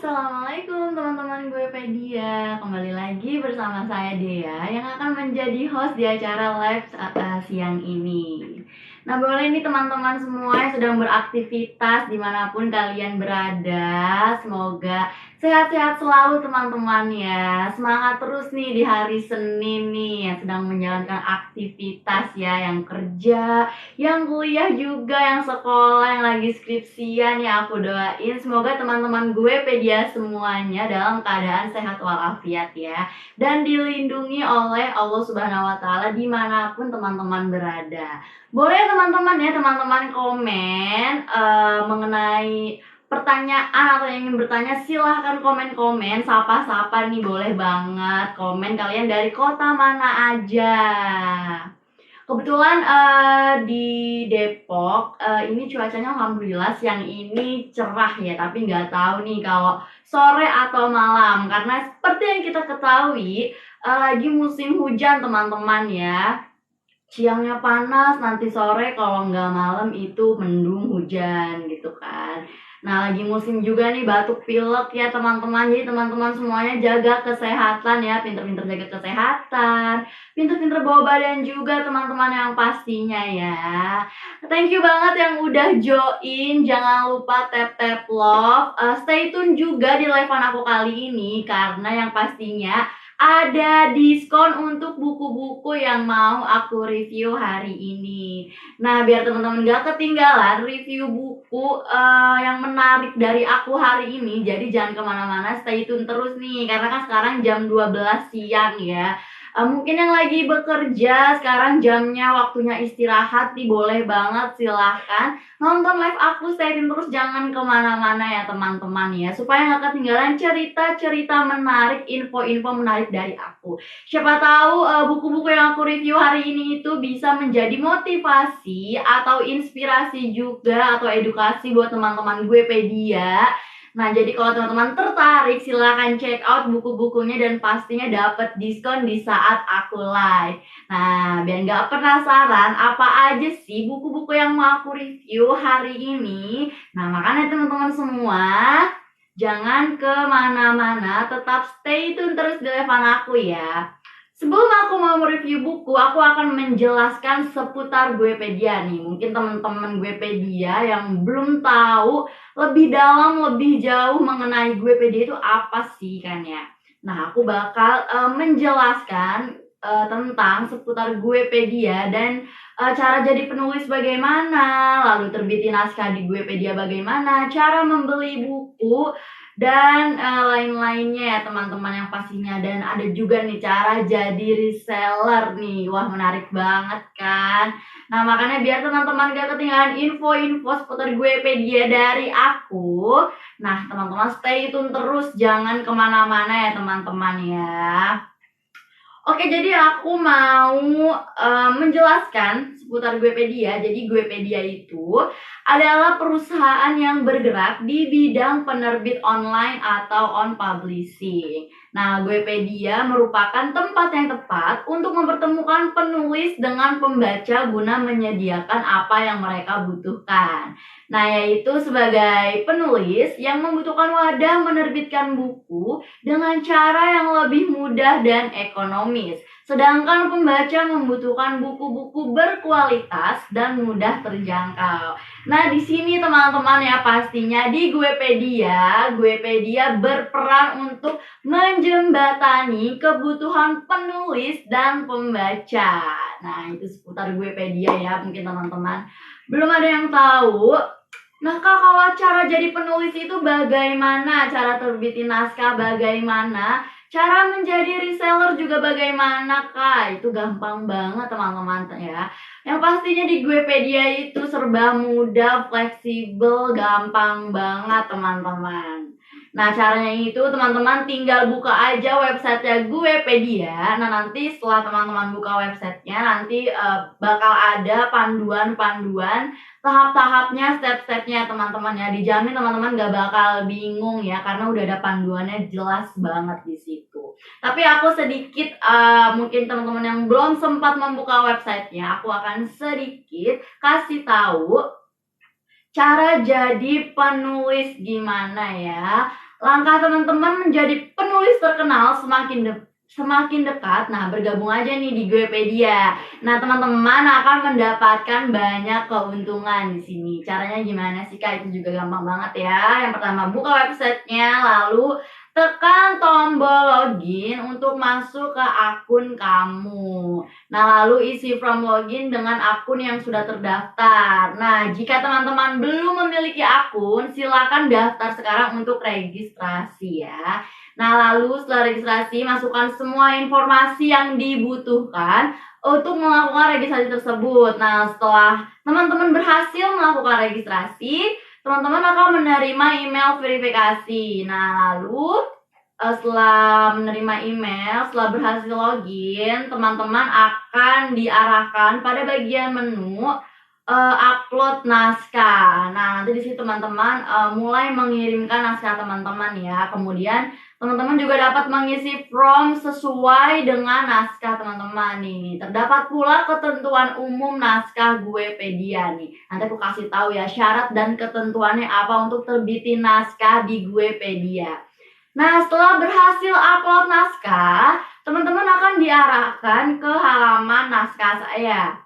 Assalamualaikum teman-teman gue Pedia. Kembali lagi bersama saya Dea yang akan menjadi host di acara live siang ini. Nah, boleh nih teman-teman semua yang sedang beraktivitas dimanapun kalian berada, semoga sehat-sehat selalu teman-teman ya. Semangat terus nih di hari Senin nih yang sedang menjalankan aktivitas ya, yang kerja, yang kuliah juga, yang sekolah, yang lagi skripsian ya. Aku doain semoga teman-teman gue Pedia semuanya dalam keadaan sehat walafiat ya, dan dilindungi oleh Allah Subhanahu wa Ta'ala dimanapun teman-teman berada. Boleh teman-teman ya, teman-teman komen mengenai pertanyaan atau yang ingin bertanya, silahkan komen-komen, sapa-sapa nih, boleh banget komen kalian dari kota mana aja. Kebetulan di Depok ini cuacanya alhamdulillah siang ini cerah ya, tapi nggak tahu nih kalau sore atau malam, karena seperti yang kita ketahui lagi musim hujan teman-teman ya. Siangnya panas, nanti sore kalau nggak malam itu mendung hujan gitu kan. Nah, lagi musim juga nih batuk pilek ya teman-teman. Jadi teman-teman semuanya jaga kesehatan ya, pinter-pinter jaga kesehatan, pinter-pinter bawa badan juga teman-teman yang pastinya ya. Thank you banget yang udah join. Jangan lupa tap-tap love. Stay tune juga di live-an aku kali ini karena yang pastinya ada diskon untuk buku-buku yang mau aku review hari ini. Nah, biar teman-teman gak ketinggalan review buku yang menarik dari aku hari ini, jadi jangan kemana-mana, stay tune terus nih, karena kan sekarang jam 12 siang ya. Mungkin yang lagi bekerja sekarang jamnya waktunya istirahat nih, boleh banget silahkan nonton live aku, stay tune terus, jangan kemana-mana ya teman-teman ya, supaya gak ketinggalan cerita-cerita menarik, info-info menarik dari aku. Siapa tahu buku-buku yang aku review hari ini itu bisa menjadi motivasi atau inspirasi juga atau edukasi buat teman-teman gue Pedia. Nah, jadi kalau teman-teman tertarik, silahkan check out buku-bukunya dan pastinya dapat diskon di saat aku live. Nah, biar nggak penasaran apa aja sih buku-buku yang mau aku review hari ini. Nah, makanya teman-teman semua, jangan kemana-mana, tetap stay tune terus di live aku ya. Sebelum aku mau mereview buku, aku akan menjelaskan seputar Guepedia nih. Mungkin teman-teman Guepedia yang belum tahu lebih dalam, lebih jauh mengenai Guepedia itu apa sih kan ya. Nah, aku bakal menjelaskan tentang seputar Guepedia dan cara jadi penulis bagaimana, lalu terbitin naskah di Guepedia bagaimana, cara membeli buku, dan lain-lainnya ya teman-teman yang pastinya. Dan ada juga nih cara jadi reseller nih. Wah, menarik banget kan. Nah, makanya biar teman-teman gak ketinggalan info-info seputar Guepedia dari aku, nah teman-teman stay tune terus, jangan kemana-mana ya teman-teman ya. Oke, jadi aku mau menjelaskan seputar Guepedia. Jadi Guepedia itu adalah perusahaan yang bergerak di bidang penerbit online atau on publishing. Nah, Guepedia merupakan tempat yang tepat untuk mempertemukan penulis dengan pembaca guna menyediakan apa yang mereka butuhkan. Nah, yaitu sebagai penulis yang membutuhkan wadah menerbitkan buku dengan cara yang lebih mudah dan ekonomis. Sedangkan pembaca membutuhkan buku-buku berkualitas dan mudah terjangkau. Nah, di sini teman-teman ya pastinya di Guepedia berperan untuk menjembatani kebutuhan penulis dan pembaca. Nah, itu seputar Guepedia ya, mungkin teman-teman belum ada yang tahu. Nah, Kak, kalau cara jadi penulis itu bagaimana? Cara terbitin naskah bagaimana? Cara menjadi reseller juga bagaimana, Kak? Itu gampang banget, teman-teman ya. Yang pastinya di Guepedia itu serba mudah, fleksibel, gampang banget, teman-teman. Nah, caranya itu teman-teman tinggal buka aja websitenya Guepedia. Nah, nanti setelah teman-teman buka websitenya, nanti bakal ada panduan-panduan tahap-tahapnya, step-stepnya teman-teman ya. Dijamin teman-teman gak bakal bingung ya, karena udah ada panduannya jelas banget di situ. Tapi aku sedikit mungkin teman-teman yang belum sempat membuka websitenya, aku akan sedikit kasih tahu cara jadi penulis gimana ya. Langkah teman-teman menjadi penulis terkenal semakin dekat. Nah, bergabung aja nih di Guepedia. Nah, teman-teman akan mendapatkan banyak keuntungan di sini. Caranya gimana sih, Kak? Itu juga gampang banget ya. Yang pertama, buka websitenya, lalu tekan tombol login untuk masuk ke akun kamu. Nah, lalu isi form login dengan akun yang sudah terdaftar. Nah, jika teman-teman belum memiliki akun, silakan daftar sekarang untuk registrasi ya. Nah, lalu setelah registrasi, masukkan semua informasi yang dibutuhkan untuk melakukan registrasi tersebut. Nah, setelah teman-teman berhasil melakukan registrasi, teman-teman akan menerima email verifikasi. Nah, lalu setelah menerima email, setelah berhasil login, teman-teman akan diarahkan pada bagian menu upload naskah. Nah, nanti di situ teman-teman mulai mengirimkan naskah teman-teman ya. Kemudian teman-teman juga dapat mengisi form sesuai dengan naskah teman-teman nih. Terdapat pula ketentuan umum naskah Guepedia nih. Nanti aku kasih tahu ya syarat dan ketentuannya apa untuk terbitin naskah di Guepedia. Nah, setelah berhasil upload naskah, teman-teman akan diarahkan ke halaman naskah saya.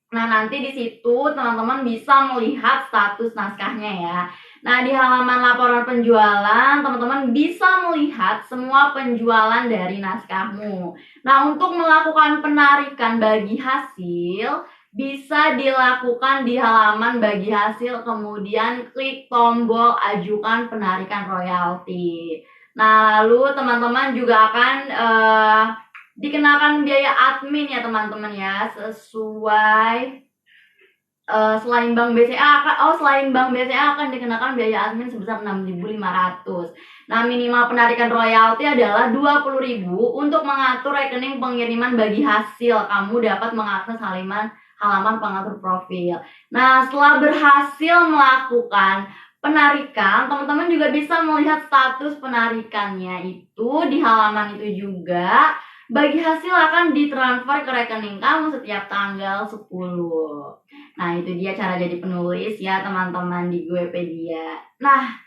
Nah, nanti di situ teman-teman bisa melihat status naskahnya ya. Nah, di halaman laporan penjualan, teman-teman bisa melihat semua penjualan dari naskahmu. Nah, untuk melakukan penarikan bagi hasil, bisa dilakukan di halaman bagi hasil, kemudian klik tombol ajukan penarikan royalti. Nah, lalu teman-teman juga akan dikenakan biaya admin ya teman-teman ya, sesuai selain Bank BCA akan dikenakan biaya admin sebesar 6.500. Nah, minimal penarikan royalti adalah 20.000 untuk mengatur rekening pengiriman bagi hasil. Kamu dapat mengakses halaman pengatur profil. Nah, setelah berhasil melakukan penarikan, teman-teman juga bisa melihat status penarikannya itu di halaman itu juga. Bagi hasil akan ditransfer ke rekening kamu setiap tanggal 10. Nah, itu dia cara jadi penulis ya teman-teman di Guepedia. Nah,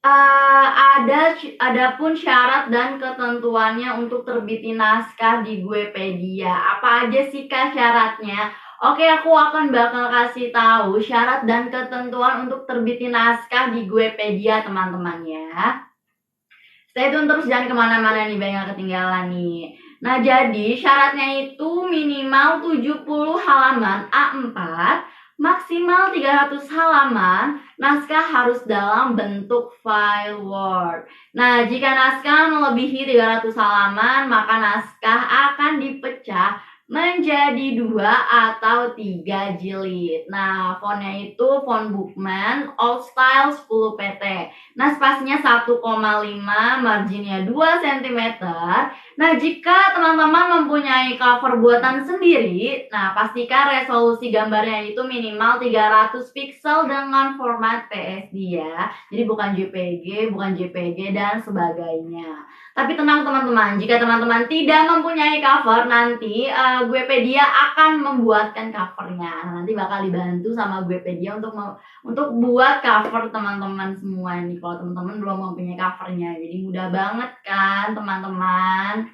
ada pun syarat dan ketentuannya untuk terbitin naskah di Guepedia. Apa aja sih Kak syaratnya? Oke, aku bakal kasih tahu syarat dan ketentuan untuk terbitin naskah di Guepedia teman-teman ya. Stay tune terus, jangan kemana-mana nih, biar gak ketinggalan nih. Nah, jadi syaratnya itu minimal 70 halaman A4, maksimal 300 halaman, naskah harus dalam bentuk file Word. Nah, jika naskah melebihi 300 halaman, maka naskah akan dipecah menjadi 2 atau 3 jilid. Nah, fontnya itu font Bookman Old Style 10 pt. Nah, spasinya 1,5, marginnya 2 cm. Nah, jika teman-teman mempunyai cover buatan sendiri, nah pastikan resolusi gambarnya itu minimal 300 pixel dengan format PSD ya. Jadi bukan JPG, dan sebagainya. Tapi tenang teman-teman, jika teman-teman tidak mempunyai cover, nanti Guepedia akan membuatkan covernya. Nah, nanti bakal dibantu sama Guepedia untuk buat cover teman-teman semua nih. Kalau teman-teman belum mempunyai covernya, jadi mudah banget kan teman-teman.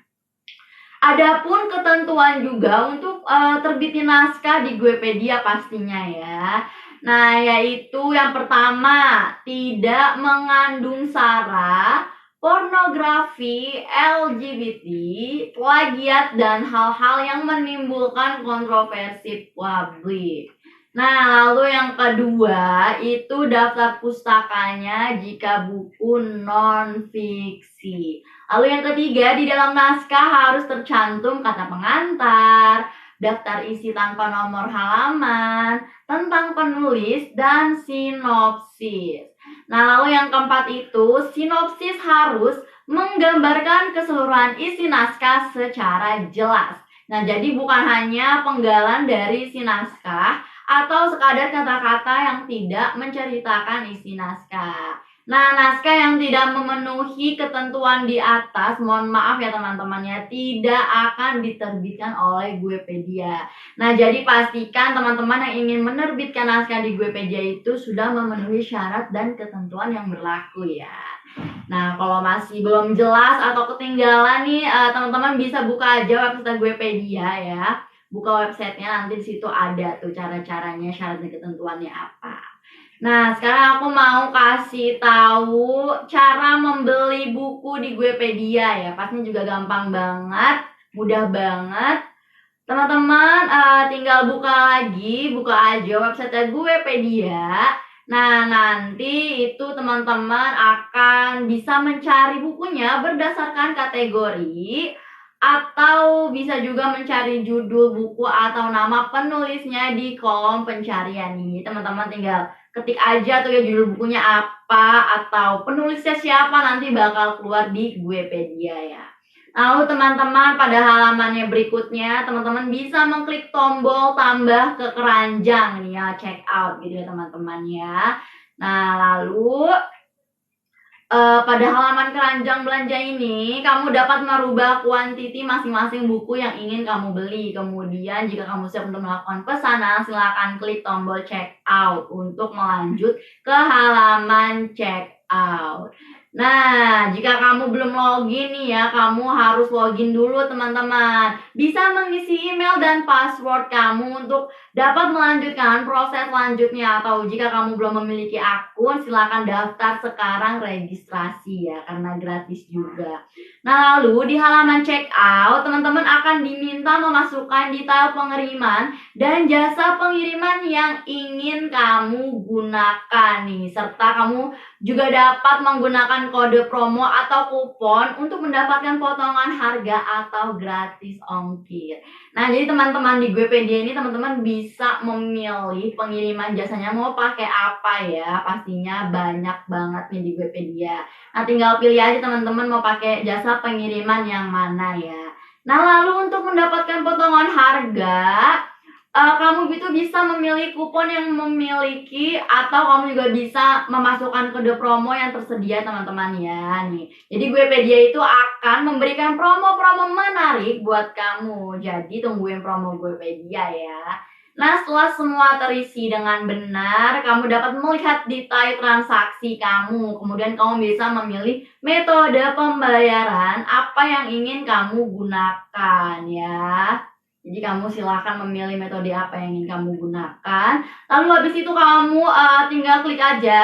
Adapun ketentuan juga untuk terbitin naskah di Guepedia pastinya ya. Nah, yaitu yang pertama, tidak mengandung sara, pornografi, LGBT, plagiat, dan hal-hal yang menimbulkan kontroversi publik. Nah, lalu yang kedua itu daftar pustakanya jika buku non-fiksi. Lalu yang ketiga, di dalam naskah harus tercantum kata pengantar, daftar isi tanpa nomor halaman, tentang penulis, dan sinopsis. Nah, lalu yang keempat itu, sinopsis harus menggambarkan keseluruhan isi naskah secara jelas. Nah, jadi bukan hanya penggalan dari isi naskah atau sekadar kata-kata yang tidak menceritakan isi naskah. Nah, naskah yang tidak memenuhi ketentuan di atas, mohon maaf ya teman-teman ya, tidak akan diterbitkan oleh Guepedia. Nah, jadi pastikan teman-teman yang ingin menerbitkan naskah di Guepedia itu sudah memenuhi syarat dan ketentuan yang berlaku ya. Nah, kalau masih belum jelas atau ketinggalan nih, teman-teman bisa buka aja website Guepedia ya. Buka websitenya, nanti di situ ada tuh cara-caranya, syarat dan ketentuannya apa. Nah, sekarang aku mau kasih tahu cara membeli buku di Guepedia ya. Pastinya juga gampang banget, mudah banget. Teman-teman tinggal buka aja website Guepedia. Nah, nanti itu teman-teman akan bisa mencari bukunya berdasarkan kategori atau bisa juga mencari judul buku atau nama penulisnya di kolom pencarian nih. Teman-teman tinggal ketik aja tuh ya judul bukunya apa atau penulisnya siapa, nanti bakal keluar di Guepedia ya. Lalu teman-teman pada halamannya berikutnya teman-teman bisa mengklik tombol tambah ke keranjang nih ya, check out gitu ya teman-teman ya. Nah, lalu pada halaman keranjang belanja ini kamu dapat merubah kuantiti masing-masing buku yang ingin kamu beli. Kemudian jika kamu siap untuk melakukan pesanan, silakan klik tombol check out untuk melanjut ke halaman check out. Nah, jika kamu belum login nih ya, kamu harus login dulu teman-teman. Bisa mengisi email dan password kamu untuk dapat melanjutkan proses selanjutnya. Atau jika kamu belum memiliki akun, silakan daftar sekarang registrasi ya, karena gratis juga. Nah, lalu di halaman check out, teman-teman akan diminta memasukkan detail pengiriman dan jasa pengiriman yang ingin kamu gunakan nih. Serta kamu juga dapat menggunakan kode promo atau kupon untuk mendapatkan potongan harga atau gratis ongkir. Nah, jadi teman-teman di Guepedia ini teman-teman bisa memilih pengiriman jasanya mau pakai apa ya. Pastinya banyak banget nih di Guepedia. Nah, tinggal pilih aja teman-teman mau pakai jasa pengiriman yang mana ya. Nah, lalu untuk mendapatkan potongan harga, kamu itu bisa memilih kupon yang memiliki atau kamu juga bisa memasukkan kode promo yang tersedia teman-teman ya nih. Jadi Guepedia itu akan memberikan promo-promo menarik buat kamu. Jadi tungguin promo Guepedia ya. Nah, setelah semua terisi dengan benar, kamu dapat melihat detail transaksi kamu. Kemudian kamu bisa memilih metode pembayaran apa yang ingin kamu gunakan ya. Jadi kamu silahkan memilih metode apa yang ingin kamu gunakan. Lalu habis itu kamu tinggal klik aja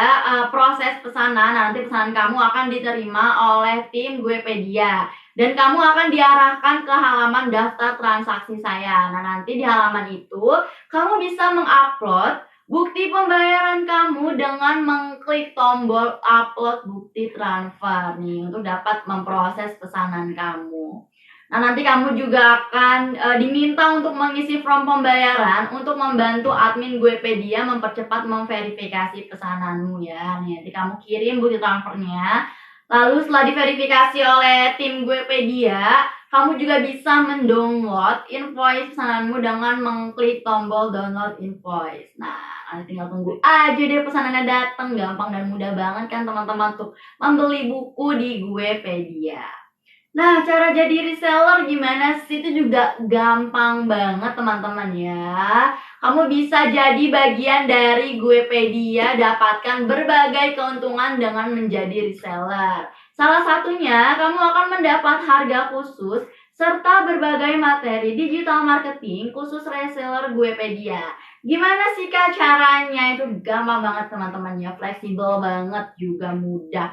proses pesanan. Nanti pesanan kamu akan diterima oleh tim Guepedia. Dan kamu akan diarahkan ke halaman daftar transaksi saya. Nah, nanti di halaman itu kamu bisa mengupload bukti pembayaran kamu dengan mengklik tombol upload bukti transfer nih untuk dapat memproses pesanan kamu. Nah, nanti kamu juga akan diminta untuk mengisi form pembayaran untuk membantu admin Guepedia mempercepat memverifikasi pesananmu ya. Nih, nanti kamu kirim bukti transfernya. Lalu setelah diverifikasi oleh tim Guepedia, kamu juga bisa mendownload invoice pesananmu dengan mengklik tombol download invoice. Nah, nanti tinggal tunggu aja deh pesanannya datang. Gampang dan mudah banget kan teman-teman tuh membeli buku di Guepedia. Nah, cara jadi reseller gimana sih? Itu juga gampang banget teman-teman ya. Kamu bisa jadi bagian dari Guepedia, dapatkan berbagai keuntungan dengan menjadi reseller. Salah satunya, kamu akan mendapat harga khusus serta berbagai materi digital marketing khusus reseller Guepedia. Gimana sih Kak caranya? Itu gampang banget teman-teman ya, fleksibel banget juga mudah.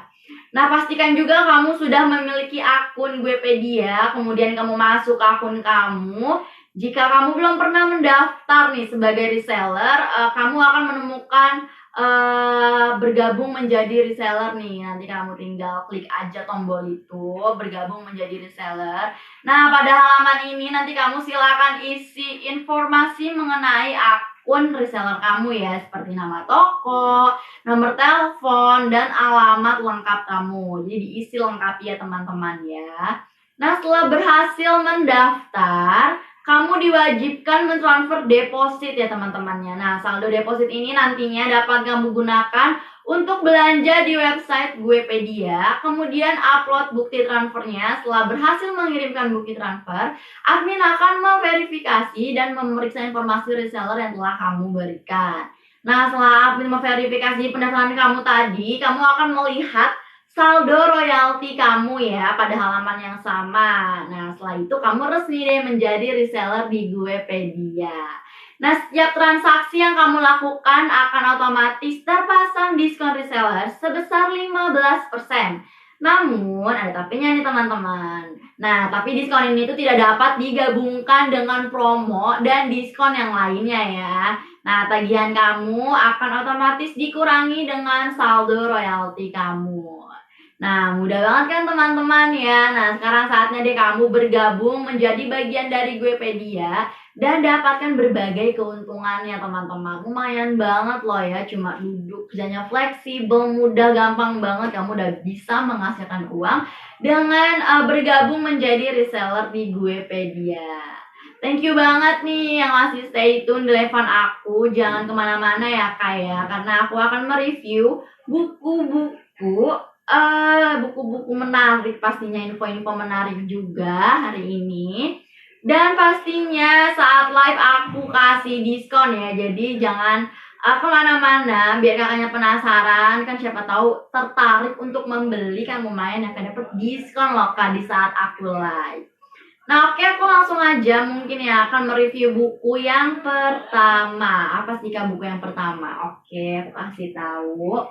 Nah, pastikan juga kamu sudah memiliki akun Guepedia, kemudian kamu masuk ke akun kamu. Jika kamu belum pernah mendaftar nih sebagai reseller, kamu akan menemukan bergabung menjadi reseller nih. Nanti kamu tinggal klik aja tombol itu, bergabung menjadi reseller. Nah, pada halaman ini nanti kamu silakan isi informasi mengenai akun reseller kamu ya, seperti nama toko, nomor telepon, dan alamat lengkap kamu. Jadi diisi lengkap ya teman-teman ya. Nah, setelah berhasil mendaftar, kamu diwajibkan mentransfer deposit ya teman-temannya. Nah, saldo deposit ini nantinya dapat kamu gunakan untuk belanja di website Guepedia. Kemudian upload bukti transfernya. Setelah berhasil mengirimkan bukti transfer, admin akan memverifikasi dan memeriksa informasi reseller yang telah kamu berikan. Nah, setelah admin memverifikasi pendaftaran kamu tadi, kamu akan melihat saldo royalti kamu ya pada halaman yang sama. Nah, setelah itu kamu resmi deh menjadi reseller di Guepedia. Nah, setiap transaksi yang kamu lakukan akan otomatis terpasang diskon reseller sebesar 15%. Namun, ada tapinya nih teman-teman. Nah, tapi diskon ini tuh tidak dapat digabungkan dengan promo dan diskon yang lainnya ya. Nah, tagihan kamu akan otomatis dikurangi dengan saldo royalti kamu. Nah, mudah banget kan teman-teman ya. Nah, sekarang saatnya deh kamu bergabung menjadi bagian dari Guepedia dan dapatkan berbagai keuntungannya teman-teman. Lumayan banget loh ya, cuma duduk, kerjanya fleksibel, mudah, gampang banget. Kamu udah bisa menghasilkan uang dengan bergabung menjadi reseller di Guepedia. Thank you banget nih yang masih stay tune di Levan aku. Jangan kemana-mana ya kak ya, karena aku akan mereview buku-buku menarik, pastinya info-info menarik juga hari ini. Dan pastinya saat live aku kasih diskon ya, jadi jangan kemana-mana biar kakaknya penasaran, kan siapa tahu tertarik untuk membeli, kan lumayan akan dapat diskon loh kak di saat aku live. Nah oke, aku langsung aja mungkin ya akan mereview buku yang pertama. Apa sih kak buku yang pertama? Oke, aku kasih tahu.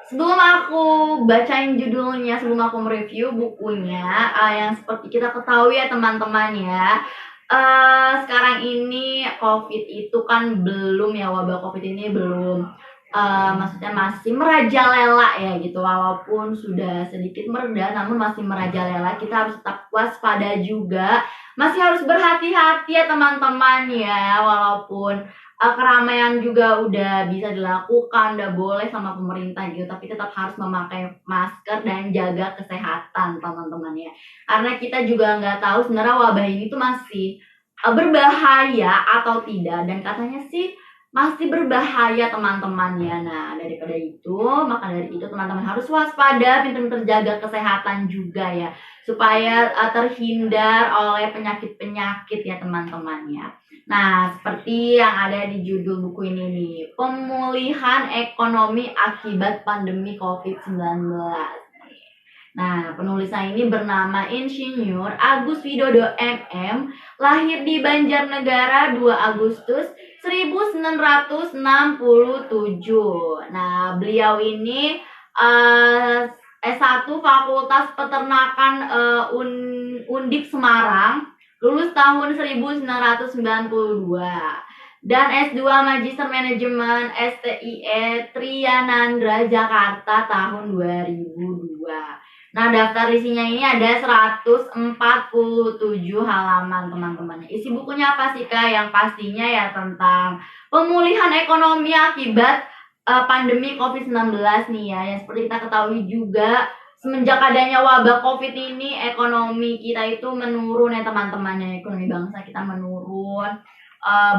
Sebelum aku bacain judulnya, sebelum aku mereview bukunya, yang seperti kita ketahui ya teman-teman ya, sekarang ini COVID itu kan belum ya, wabah COVID ini belum, maksudnya masih merajalela ya gitu, walaupun sudah sedikit mereda, namun masih merajalela. Kita harus tetap waspada juga, masih harus berhati-hati ya teman-teman ya, walaupun keramaian juga udah bisa dilakukan, udah boleh sama pemerintah gitu, tapi tetap harus memakai masker dan jaga kesehatan teman-teman ya. Karena kita juga nggak tahu sebenarnya wabah ini tuh masih berbahaya atau tidak, dan katanya sih masih berbahaya teman-teman ya. Nah daripada itu, maka dari itu teman-teman harus waspada, pintar-pintar jaga kesehatan juga ya, supaya terhindar oleh penyakit-penyakit ya teman-teman ya. Nah, seperti yang ada di judul buku ini nih, pemulihan ekonomi akibat pandemi COVID-19. Nah, penulisnya ini bernama Insinyur Agus Widodo MM, lahir di Banjarnegara 2 Agustus 1967. Nah, beliau ini S1 Fakultas Peternakan Undip Semarang, lulus tahun 1992, dan S2 Magister Manajemen STIE Trianandra Jakarta tahun 2002. Nah, daftar isinya ini ada 147 halaman teman-teman. Isi bukunya apa sih kak? Yang pastinya ya tentang pemulihan ekonomi akibat pandemi COVID-19 nih ya. Yang seperti kita ketahui juga, semenjak adanya wabah COVID ini, ekonomi kita itu menurun ya teman-temannya. Ekonomi bangsa kita menurun.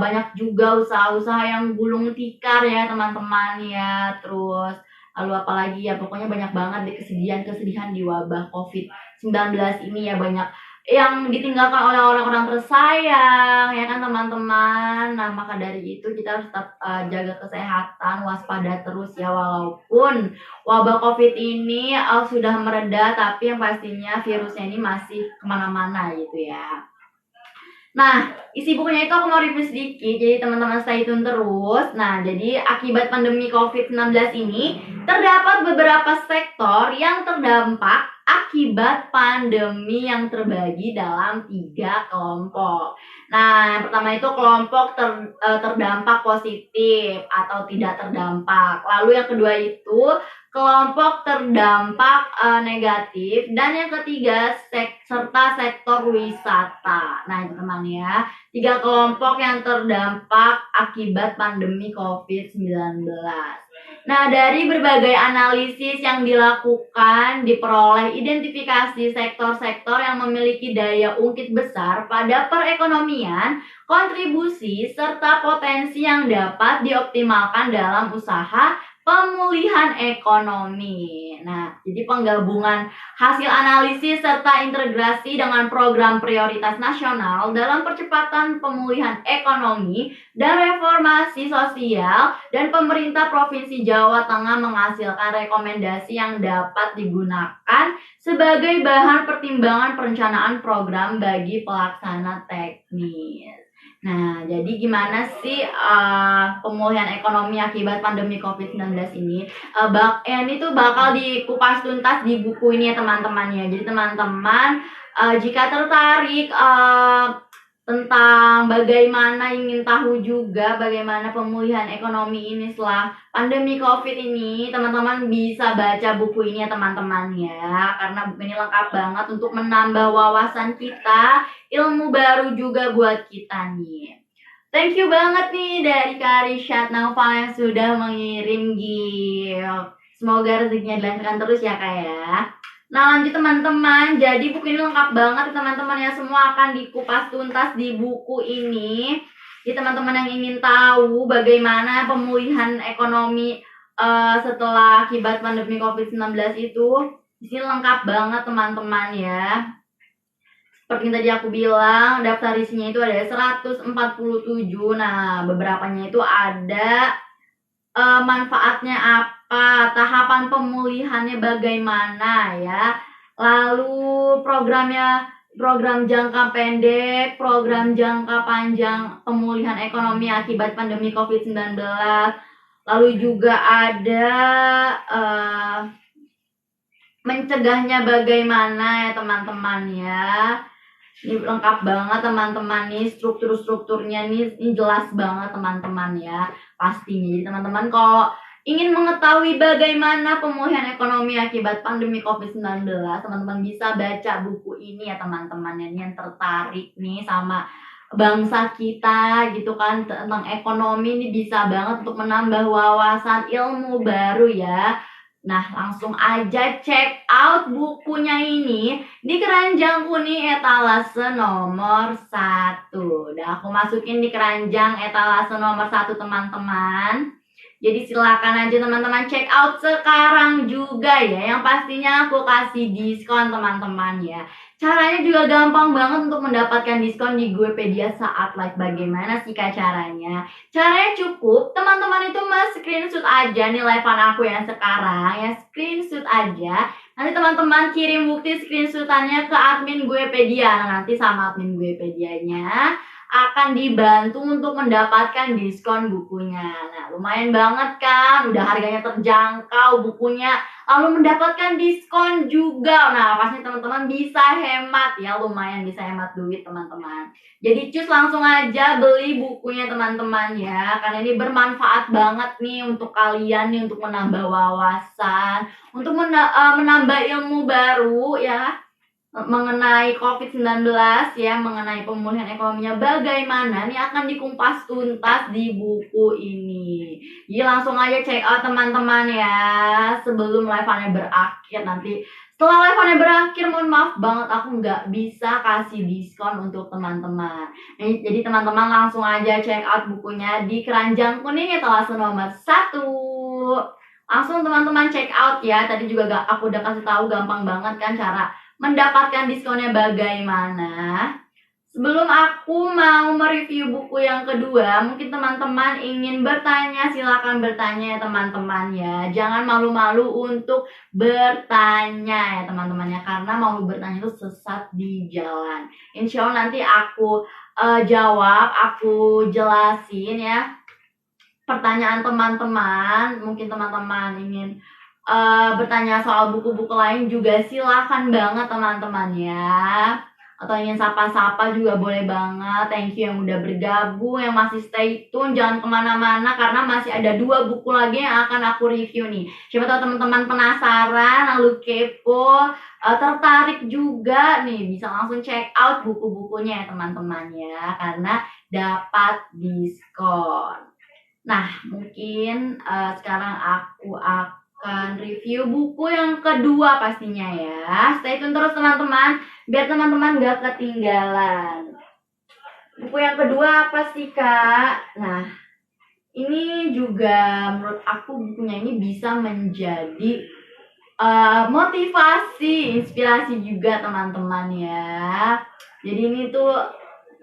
Banyak juga usaha-usaha yang gulung tikar ya teman-teman ya. Terus lalu apalagi ya, pokoknya banyak banget deh kesedihan-kesedihan di wabah COVID-19 ini ya. Banyak yang ditinggalkan oleh orang-orang tersayang ya kan teman-teman. Nah maka dari itu kita harus tetap jaga kesehatan, waspada terus ya, walaupun wabah COVID ini sudah mereda, tapi yang pastinya virusnya ini masih kemana-mana gitu ya. Nah, isi bukunya itu aku mau review sedikit, jadi teman-teman stay tune terus. Nah, jadi akibat pandemi COVID-19 ini, terdapat beberapa sektor yang terdampak akibat pandemi yang terbagi dalam 3 kelompok. Nah, yang pertama itu kelompok terdampak positif atau tidak terdampak. Lalu yang kedua itu kelompok terdampak negatif, dan yang ketiga serta sektor wisata. Nah teman-teman ya, 3 kelompok yang terdampak akibat pandemi COVID-19. Nah dari berbagai analisis yang dilakukan, diperoleh identifikasi sektor-sektor yang memiliki daya ungkit besar pada perekonomian, kontribusi, serta potensi yang dapat dioptimalkan dalam usaha pemulihan ekonomi. Nah, jadi penggabungan hasil analisis serta integrasi dengan program prioritas nasional dalam percepatan pemulihan ekonomi dan reformasi sosial, dan pemerintah Provinsi Jawa Tengah menghasilkan rekomendasi yang dapat digunakan sebagai bahan pertimbangan perencanaan program bagi pelaksana teknis. Nah, jadi gimana sih pemulihan ekonomi akibat pandemi COVID-19 ini? Ini tuh bakal dikupas tuntas di buku ini ya teman-teman ya. Jadi teman-teman jika tertarik tentang bagaimana, ingin tahu juga bagaimana pemulihan ekonomi ini setelah pandemi COVID ini, teman-teman bisa baca buku ini ya teman-teman ya. Karena buku ini lengkap banget untuk menambah wawasan kita, ilmu baru juga buat kita nih. Thank you banget nih dari Karishat Naufal yang sudah mengirim gift. Semoga rezekinya dilancarkan terus ya Kak ya. Nah lanjut teman-teman, jadi buku ini lengkap banget teman-teman ya, semua akan dikupas tuntas di buku ini. Jadi teman-teman yang ingin tahu bagaimana pemulihan ekonomi setelah akibat pandemi COVID-19 itu, di sini lengkap banget teman-teman ya. Seperti yang tadi aku bilang, daftar isinya itu ada 147. Nah, beberapanya itu ada manfaatnya apa, tahapan pemulihannya bagaimana ya, lalu program jangka pendek, program jangka panjang pemulihan ekonomi akibat pandemi COVID-19, lalu juga ada mencegahnya bagaimana ya teman-teman ya. Ini lengkap banget teman-teman nih, strukturnya nih ini jelas banget teman-teman ya pastinya. Jadi teman-teman kalau ingin mengetahui bagaimana pemulihan ekonomi akibat pandemi COVID-19, teman-teman bisa baca buku ini ya teman-teman ya. Ini yang tertarik nih sama bangsa kita gitu kan, tentang ekonomi, ini bisa banget untuk menambah wawasan ilmu baru ya. Nah, langsung aja check out bukunya ini di keranjang kuning etalase nomor 1. Udah aku masukin di keranjang etalase nomor 1 teman-teman. Jadi silakan aja teman-teman check out sekarang juga ya. Yang pastinya aku kasih diskon teman-teman ya. Caranya juga gampang banget untuk mendapatkan diskon di Guepedia saat live. Bagaimana sih Kak caranya? Caranya cukup teman-teman itu screenshot aja nih live-an aku yang sekarang ya, screenshot aja. Nanti teman-teman kirim bukti screenshotannya ke admin Guepedia. Nah, nanti sama admin Guepedianya akan dibantu untuk mendapatkan diskon bukunya. Nah, lumayan banget kan? Udah harganya terjangkau bukunya, lalu mendapatkan diskon juga. Nah, pasti teman-teman bisa hemat ya, lumayan bisa hemat duit teman-teman. Jadi cus langsung aja beli bukunya teman-teman ya, karena ini bermanfaat banget nih untuk kalian nih, untuk menambah wawasan, untuk menambah ilmu baru ya mengenai COVID-19 ya, mengenai pemulihan ekonominya bagaimana nih akan dikupas tuntas di buku ini. Jadi langsung aja check out teman-teman ya sebelum live-nya berakhir nanti. Setelah live-nya berakhir, mohon maaf banget aku nggak bisa kasih diskon untuk teman-teman. Jadi teman-teman langsung aja check out bukunya di keranjang kuning etalase nomor 1. Langsung teman-teman check out ya. Tadi juga aku udah kasih tahu gampang banget kan cara mendapatkan diskonnya bagaimana. Sebelum aku mau mereview buku yang kedua, mungkin teman-teman ingin bertanya, silakan bertanya ya teman-teman ya. Jangan malu-malu untuk bertanya ya teman-teman ya, karena malu bertanya itu sesat di jalan. Insya Allah nanti aku jawab, aku jelasin ya pertanyaan teman-teman. Mungkin teman-teman ingin bertanya soal buku-buku lain juga silahkan banget teman-teman ya. Atau ingin sapa-sapa juga boleh banget. Thank you yang udah bergabung, yang masih stay tune. Jangan kemana-mana karena masih ada 2 buku lagi yang akan aku review nih. Siapa tahu teman-teman penasaran, lalu kepo, tertarik juga nih, bisa langsung check out buku-bukunya ya teman-teman ya, karena dapat diskon. Nah, mungkin sekarang aku akan review buku yang kedua pastinya ya. Stay tune terus teman-teman, biar teman-teman gak ketinggalan. Buku yang kedua apa sih Kak? Nah, Ini juga menurut aku bukunya ini bisa menjadi motivasi, inspirasi juga teman-teman ya. Jadi ini tuh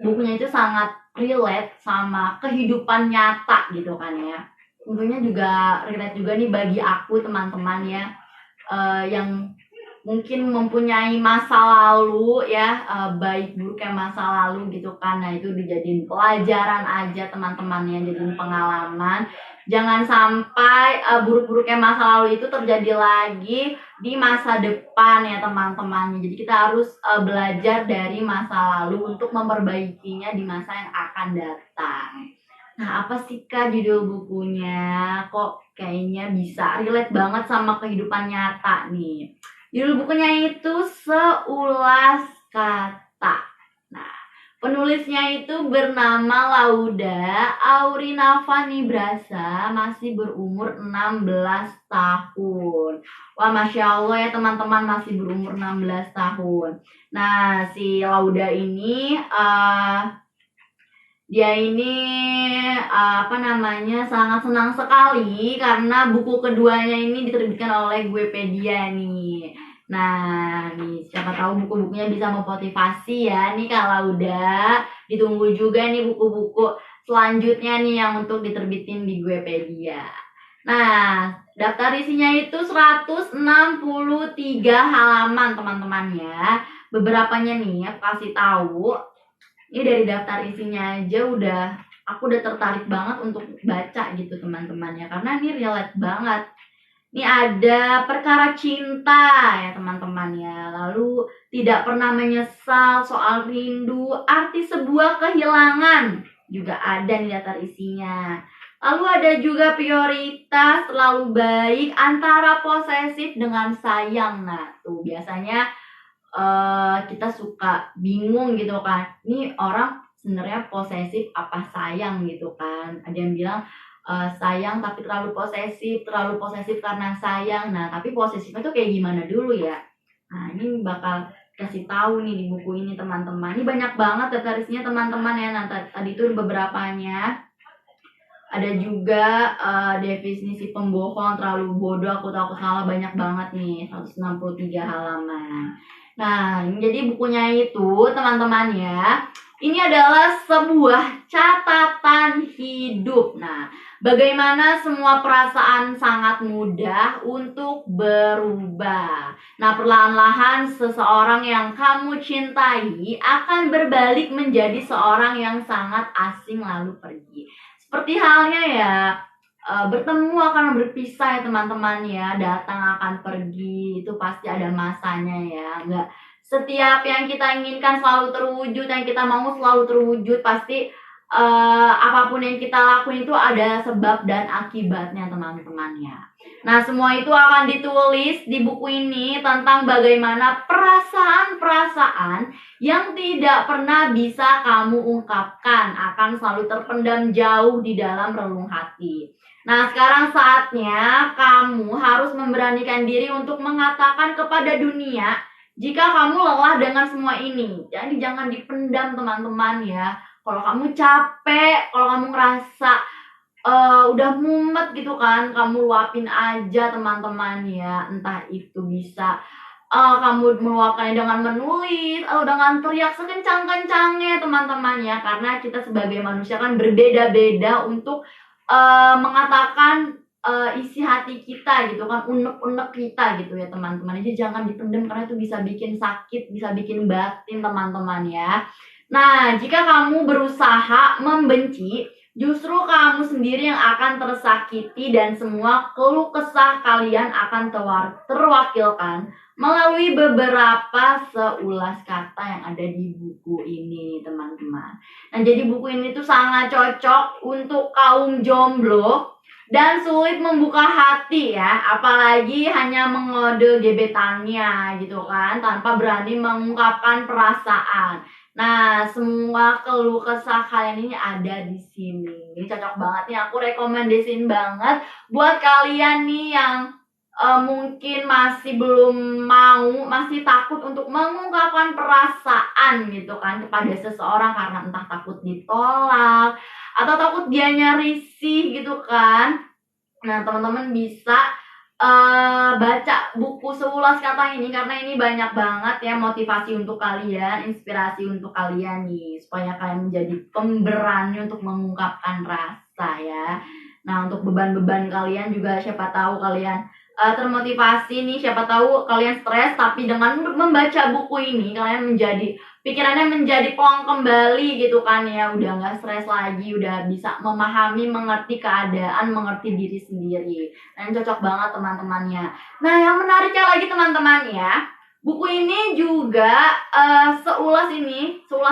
bukunya itu sangat relate sama kehidupan nyata gitu kan ya. Tentunya juga relate juga nih bagi aku teman-teman ya, yang mungkin mempunyai masa lalu ya, baik buruknya masa lalu gitu kan. Nah itu dijadiin pelajaran aja teman-teman ya, jadiin pengalaman. Jangan sampai buruk-buruknya masa lalu itu terjadi lagi di masa depan ya teman-teman. Jadi kita harus belajar dari masa lalu untuk memperbaikinya di masa yang akan datang. Nah, apa sih Kak judul bukunya? Kok kayaknya bisa relate banget sama kehidupan nyata nih. Judul bukunya itu Seulas Kata. Nah, penulisnya itu bernama Lauda Aurinava Nibrasa, masih berumur 16 tahun. Wah, Masya Allah ya teman-teman, masih berumur 16 tahun. Nah, si Lauda ini dia ini sangat senang sekali karena buku keduanya ini diterbitkan oleh Guepedia nih. Nah, nih siapa tahu buku-bukunya bisa memotivasi ya. Nih kalau udah ditunggu juga nih buku-buku selanjutnya nih yang untuk diterbitin di Guepedia. Nah, daftar isinya itu 163 halaman teman-teman ya. Beberapanya nih aku kasih tahu. Ini dari daftar isinya aja aku udah tertarik banget untuk baca gitu teman-teman ya, karena ini relate banget. Ini ada perkara cinta ya teman-teman ya, lalu tidak pernah menyesal, soal rindu, arti sebuah kehilangan juga ada di daftar isinya. Lalu ada juga prioritas, terlalu baik, antara posesif dengan sayang. Nah tuh biasanya kita suka bingung gitu kan, ini orang sebenarnya posesif apa sayang gitu kan. Ada yang bilang sayang tapi terlalu posesif karena sayang. Nah tapi posesifnya tuh kayak gimana dulu ya. Nah ini bakal kasih tahu nih di buku ini teman-teman. Ini banyak banget daftarnya teman-teman ya. Nah tadi tuh beberapanya. Ada juga definisi pembohong, terlalu bodoh, aku tahu aku salah, banyak banget nih, 163 halaman. Nah, jadi bukunya itu teman-teman ya, ini adalah sebuah catatan hidup. Nah, bagaimana semua perasaan sangat mudah untuk berubah. Nah, perlahan-lahan seseorang yang kamu cintai akan berbalik menjadi seorang yang sangat asing lalu pergi. Seperti halnya ya, bertemu akan berpisah ya teman-teman ya, datang akan pergi, itu pasti ada masanya ya. Enggak setiap yang kita inginkan selalu terwujud, yang kita mau selalu terwujud. Pasti apapun yang kita lakuin itu ada sebab dan akibatnya teman-teman ya. Nah semua itu akan ditulis di buku ini tentang bagaimana perasaan-perasaan yang tidak pernah bisa kamu ungkapkan akan selalu terpendam jauh di dalam relung hati. Nah sekarang saatnya kamu harus memberanikan diri untuk mengatakan kepada dunia jika kamu lelah dengan semua ini. Jadi jangan dipendam teman-teman ya. Kalau kamu capek, kalau kamu ngerasa udah mumet gitu kan, kamu luapin aja teman-teman ya. Entah itu bisa kamu meluapkannya dengan menulis atau dengan teriak sekencang-kencangnya teman-teman ya. Karena kita sebagai manusia kan berbeda-beda untuk mengatakan isi hati kita gitu kan, unek-unek kita gitu ya teman-teman. Jadi jangan dipendam karena itu bisa bikin sakit, bisa bikin batin teman-teman ya. Nah, jika kamu berusaha membenci, justru kamu sendiri yang akan tersakiti dan semua keluh kesah kalian akan terwakilkan melalui beberapa seulas kata yang ada di buku ini, teman-teman. Nah, jadi buku ini tuh sangat cocok untuk kaum jomblo dan sulit membuka hati ya, apalagi hanya mengode gebetannya gitu kan, tanpa berani mengungkapkan perasaan. Nah, semua keluh kesah kalian ini ada di sini. Ini cocok banget nih, aku rekomendasiin banget buat kalian nih yang mungkin masih belum mau, masih takut untuk mengungkapkan perasaan gitu kan kepada seseorang karena entah takut ditolak atau takut dianya risih gitu kan. Nah, teman-teman bisa baca buku 11 kata ini karena ini banyak banget ya motivasi untuk kalian, inspirasi untuk kalian nih supaya kalian menjadi pemberani untuk mengungkapkan rasa ya. Nah, untuk beban-beban kalian juga siapa tahu kalian termotivasi nih, siapa tahu kalian stres tapi dengan membaca buku ini kalian menjadi pikirannya menjadi plong kembali gitu kan ya, udah nggak stres lagi, udah bisa memahami, mengerti keadaan, mengerti diri sendiri. Nah, cocok banget teman-temannya. Nah, yang menariknya lagi teman-teman ya, buku ini juga seulas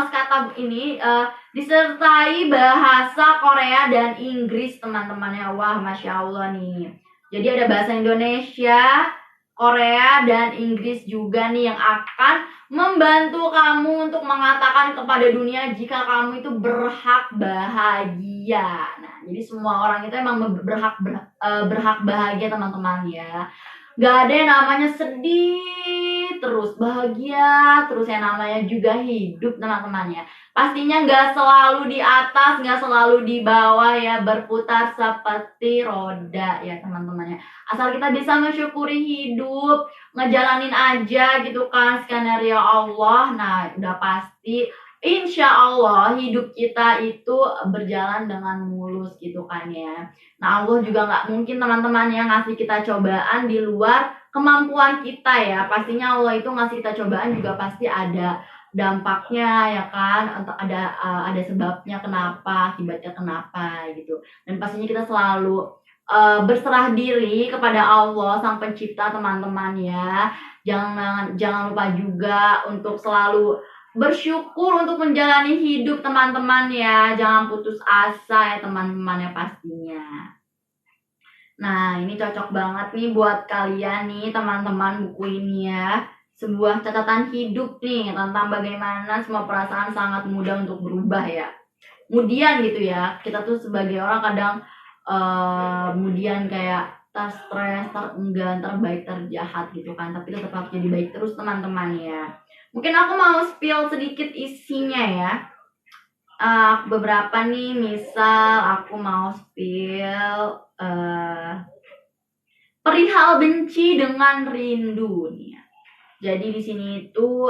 kata ini disertai bahasa Korea dan Inggris teman-temannya. Wah, Masya Allah nih. Jadi ada bahasa Indonesia, Korea, dan Inggris juga nih yang akan membantu kamu untuk mengatakan kepada dunia jika kamu itu berhak bahagia. Nah, jadi semua orang itu emang berhak bahagia teman-teman ya. Gak ada yang namanya sedih terus, bahagia terus, yang namanya juga hidup teman-teman ya. Pastinya gak selalu di atas, gak selalu di bawah ya, berputar seperti roda ya teman-teman ya. Asal kita bisa mensyukuri hidup, ngejalanin aja gitu kan skenario Allah. Nah, udah pasti insya Allah hidup kita itu berjalan dengan mulus gitu kan ya. Nah, Allah juga nggak mungkin teman-teman yang ngasih kita cobaan di luar kemampuan kita ya. Pastinya Allah itu ngasih kita cobaan juga pasti ada dampaknya ya kan, untuk ada sebabnya kenapa, akibatnya kenapa gitu. Dan pastinya kita selalu berserah diri kepada Allah sang pencipta teman-teman ya. Jangan lupa juga untuk selalu bersyukur untuk menjalani hidup teman-teman ya. Jangan putus asa ya teman-teman ya pastinya. Nah, ini cocok banget nih buat kalian nih teman-teman buku ini ya. Sebuah catatan hidup nih tentang bagaimana semua perasaan sangat mudah untuk berubah ya. Kemudian gitu ya, kita tuh sebagai orang kadang kemudian kayak terstres, terenggan, terbaik, terjahat gitu kan. Tapi tetap harus jadi baik terus teman-teman ya. Mungkin aku mau spill sedikit isinya ya. Beberapa nih, misal aku mau spill perihal benci dengan rindu nih ya. Jadi di sini itu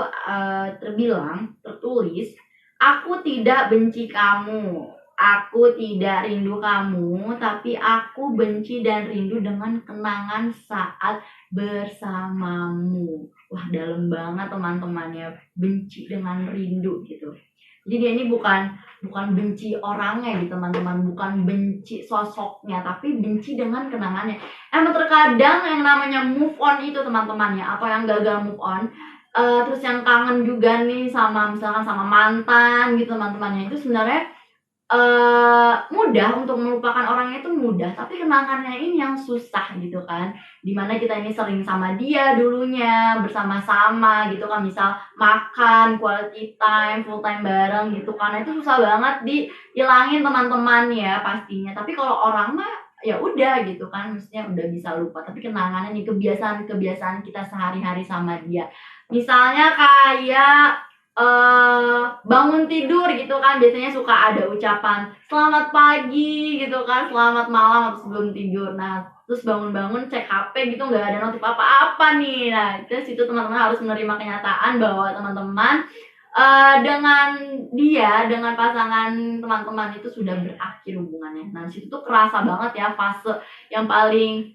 tertulis, aku tidak benci kamu, aku tidak rindu kamu, tapi aku benci dan rindu dengan kenangan saat bersamamu. Wah, dalam banget teman-teman ya, benci dengan rindu gitu. Jadi dia ini bukan benci orangnya gitu teman-teman, bukan benci sosoknya, tapi benci dengan kenangannya. Emang terkadang yang namanya move on itu teman-teman ya, atau yang gagal move on, terus yang kangen juga nih sama misalkan sama mantan gitu teman-temannya, itu sebenarnya mudah untuk melupakan orangnya itu mudah, tapi kenangannya ini yang susah gitu kan. Dimana kita ini sering sama dia dulunya, bersama-sama gitu kan, misal makan, quality time, full time bareng gitu kan. Itu susah banget dihilangin teman-teman ya pastinya. Tapi kalau orang mah ya udah gitu kan, maksudnya udah bisa lupa. Tapi kenangannya nih, kebiasaan kita sehari-hari sama dia. Misalnya kayak bangun tidur gitu kan, biasanya suka ada ucapan selamat pagi gitu kan, selamat malam atau sebelum tidur. Nah, terus bangun-bangun cek HP gitu, nggak ada notif apa-apa nih. Nah, terus itu teman-teman harus menerima kenyataan bahwa teman-teman dengan pasangan teman-teman itu sudah berakhir hubungannya. Nah, situ tuh kerasa banget ya fase yang paling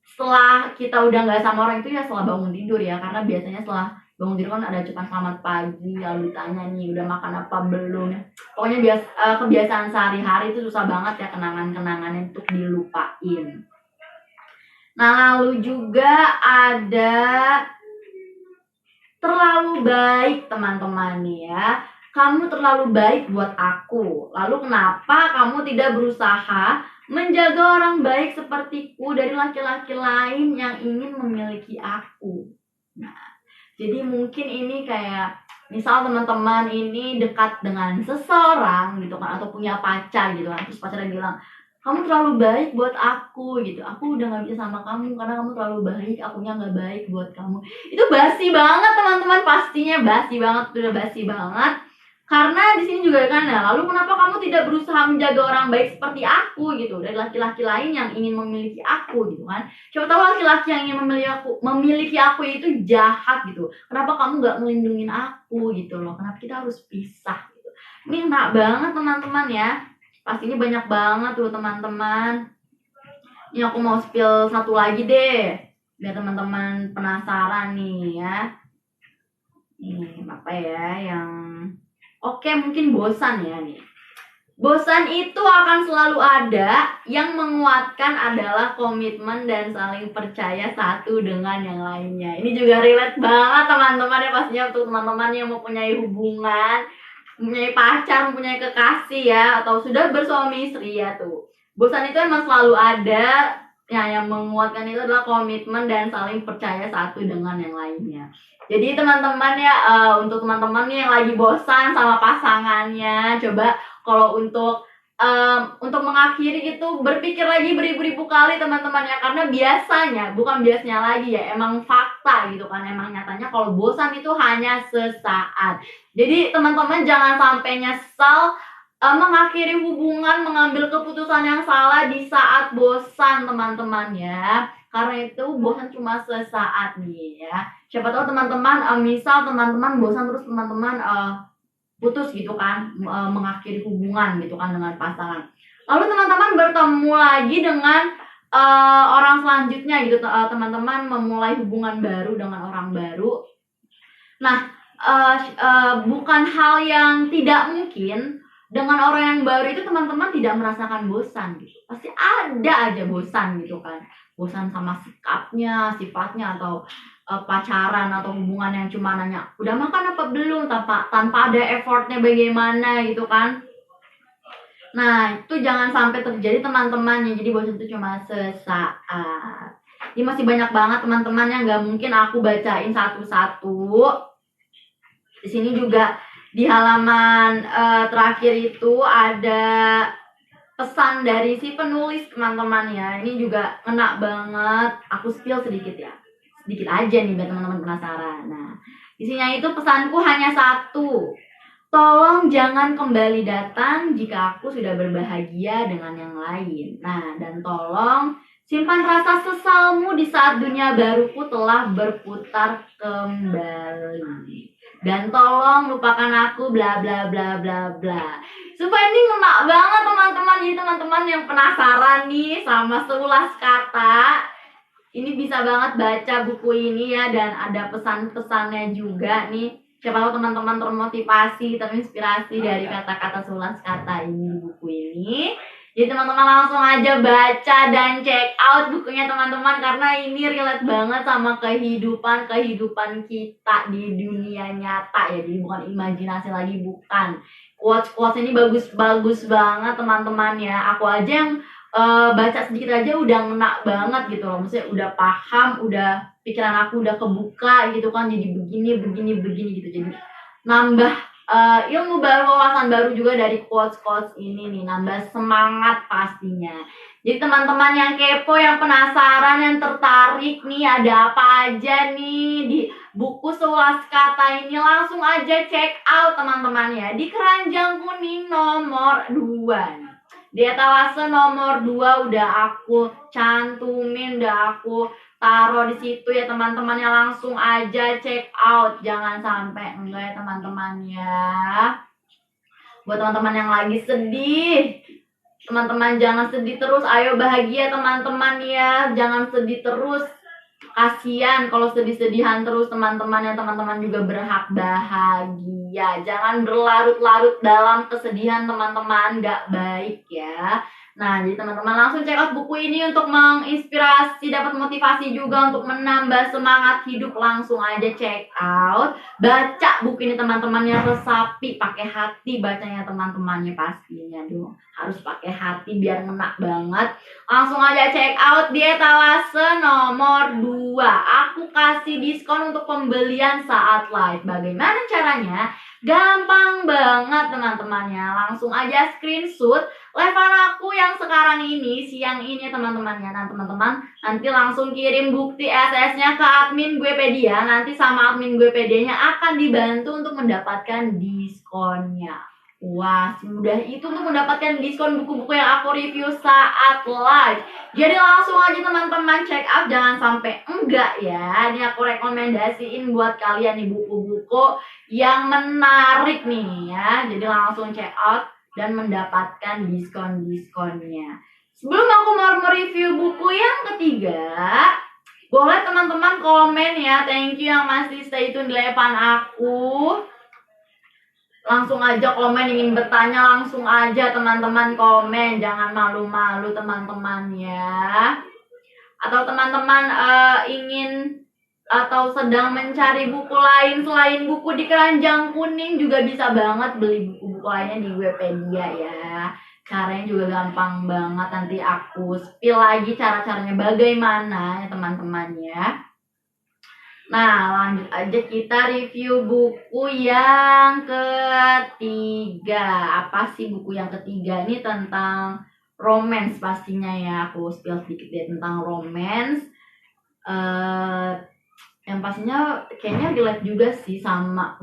setelah kita udah nggak sama orang itu ya setelah bangun tidur ya, karena biasanya setelah bangun tidur kan ada ucapan selamat pagi, lalu ditanya nih udah makan apa belum. Pokoknya kebiasaan sehari-hari itu susah banget ya kenangan-kenangannya untuk dilupain. Nah, lalu juga ada terlalu baik teman-teman ya. Kamu terlalu baik buat aku. Lalu kenapa kamu tidak berusaha menjaga orang baik sepertiku dari laki-laki lain yang ingin memiliki aku? Nah, jadi mungkin ini kayak misal teman-teman ini dekat dengan seseorang gitu kan, atau punya pacar gitu kan, terus pacarnya bilang kamu terlalu baik buat aku gitu, aku udah gak bisa sama kamu karena kamu terlalu baik, akunya gak baik buat kamu. Itu basi banget teman-teman, pastinya basi banget, udah basi banget. Karena di sini juga kan, nah, lalu kenapa kamu tidak berusaha menjaga orang baik seperti aku gitu, dari laki-laki lain yang ingin memiliki aku gitu kan. Siapa tahu laki-laki yang ingin memiliki aku itu jahat gitu. Kenapa kamu nggak melindungi aku gitu loh? Kenapa kita harus pisah gitu? Ini enak banget teman-teman ya. Pastinya banyak banget tuh teman-teman. Ini aku mau spill satu lagi deh, biar teman-teman penasaran nih ya. Ini apa ya yang oke, mungkin bosan ya nih. Bosan itu akan selalu ada, yang menguatkan adalah komitmen dan saling percaya satu dengan yang lainnya. Ini juga relate banget teman-teman ya, pastinya untuk teman-teman yang mempunyai hubungan, mempunyai pacar, mempunyai kekasih ya, atau sudah bersuami istri ya tuh. Bosan itu emang selalu ada, ya yang menguatkan itu adalah komitmen dan saling percaya satu dengan yang lainnya. Jadi teman-teman ya, untuk teman-teman yang lagi bosan sama pasangannya, coba kalau untuk mengakhiri itu berpikir lagi beribu-ribu kali teman-teman ya, karena biasanya lagi ya, emang fakta gitu kan, emang nyatanya kalau bosan itu hanya sesaat. Jadi teman-teman jangan sampai nyesal mengakhiri hubungan, mengambil keputusan yang salah di saat bosan teman-teman ya, karena itu bosan cuma sesaat nih ya. Siapa tahu teman-teman, misal teman-teman bosan terus teman-teman putus gitu kan, mengakhiri hubungan gitu kan dengan pasangan. Lalu teman-teman bertemu lagi dengan orang selanjutnya gitu, teman-teman memulai hubungan baru dengan orang baru. Nah, bukan hal yang tidak mungkin dengan orang yang baru itu teman-teman tidak merasakan bosan gitu. Pasti ada aja bosan gitu kan. Bosan sama sikapnya, sifatnya, atau pacaran atau hubungan yang cuma nanya udah makan apa belum, tanpa ada effortnya bagaimana gitu kan. Nah itu jangan sampai terjadi teman-teman ya. Jadi bosan itu cuma sesaat. Ini masih banyak banget teman-teman yang nggak mungkin aku bacain satu-satu. Di sini juga di halaman terakhir itu ada pesan dari si penulis teman-teman ya. Ini juga ngena banget. Aku spill sedikit ya. Sedikit aja nih biar teman-teman penasaran. Nah, isinya itu pesanku hanya satu. Tolong jangan kembali datang jika aku sudah berbahagia dengan yang lain. Nah, dan tolong simpan rasa sesalmu di saat dunia baruku telah berputar kembali. Dan tolong lupakan aku bla bla bla bla bla. Sumpah ini ngena banget teman-teman. Jadi teman-teman yang penasaran nih sama seulas kata, ini bisa banget baca buku ini ya, dan ada pesan-pesannya juga nih. Siapa tahu teman-teman termotivasi, terinspirasi dari kata-kata seulas kata ini di buku ini. Jadi teman-teman langsung aja baca dan check out bukunya teman-teman, karena ini relate banget sama kehidupan kita di dunia nyata ya. Jadi bukan imajinasi lagi, bukan. Quotes ini bagus banget teman-teman ya. Aku aja yang baca sedikit aja udah ngena banget gitu loh. Maksudnya udah paham, udah pikiran aku udah kebuka gitu kan. Jadi begini gitu. Jadi nambah ilmu baru, wawasan baru juga dari quotes ini nih, nambah semangat pastinya. Jadi teman-teman yang kepo, yang penasaran, yang tertarik nih ada apa aja nih di buku seulas kata ini, langsung aja check out teman-teman ya, di keranjang kuning nomor 2 nih. Di etalase nomor 2 udah aku cantumin, udah aku taruh di situ ya teman-teman ya, langsung aja check out, jangan sampai enggak ya teman-teman ya. Buat teman-teman yang lagi sedih, teman-teman jangan sedih terus, ayo bahagia teman-teman ya, jangan sedih terus. Kasian kalau sedih-sedihan terus teman-teman ya, teman-teman juga berhak bahagia. Jangan berlarut-larut dalam kesedihan teman-teman, gak baik ya. Nah, jadi teman-teman langsung check out buku ini untuk menginspirasi, dapat motivasi juga untuk menambah semangat hidup. Langsung aja check out, baca buku ini teman-teman yang resapi, pakai hati bacanya teman-temannya pastinya dong. Harus pakai hati biar ngena banget. Langsung aja check out di etalase nomor 2. Aku kasih diskon untuk pembelian saat live. Bagaimana caranya? Gampang banget teman-temannya. Langsung aja screenshot live-an aku yang sekarang ini, siang ini teman-temannya. Nah teman-teman nanti langsung kirim bukti SS-nya ke admin Guepedia. Nanti sama admin Guepedia-nya akan dibantu untuk mendapatkan diskonnya. Wah, semudah itu untuk mendapatkan diskon buku-buku yang aku review saat live. Jadi langsung aja teman-teman check out, jangan sampai enggak ya. Ini aku rekomendasiin buat kalian nih buku-buku yang menarik nih ya. Jadi langsung check out dan mendapatkan diskon-diskonnya. Sebelum aku mau mereview buku yang ketiga, boleh teman-teman komen ya. Thank you yang masih stay tune di live-an aku. Langsung aja komen, ingin bertanya langsung aja teman-teman komen, jangan malu-malu teman-teman ya. Atau teman-teman ingin atau sedang mencari buku lain selain buku di keranjang kuning, juga bisa banget beli buku-buku lainnya di Guepedia ya. Caranya juga gampang banget, nanti aku spill lagi cara-caranya bagaimana ya teman-teman ya. Nah, lanjut aja kita review buku yang ketiga. Apa sih buku yang ketiga? Ini tentang romance pastinya ya. Aku spill sedikit ya tentang romance. Yang pastinya kayaknya relate juga sih sama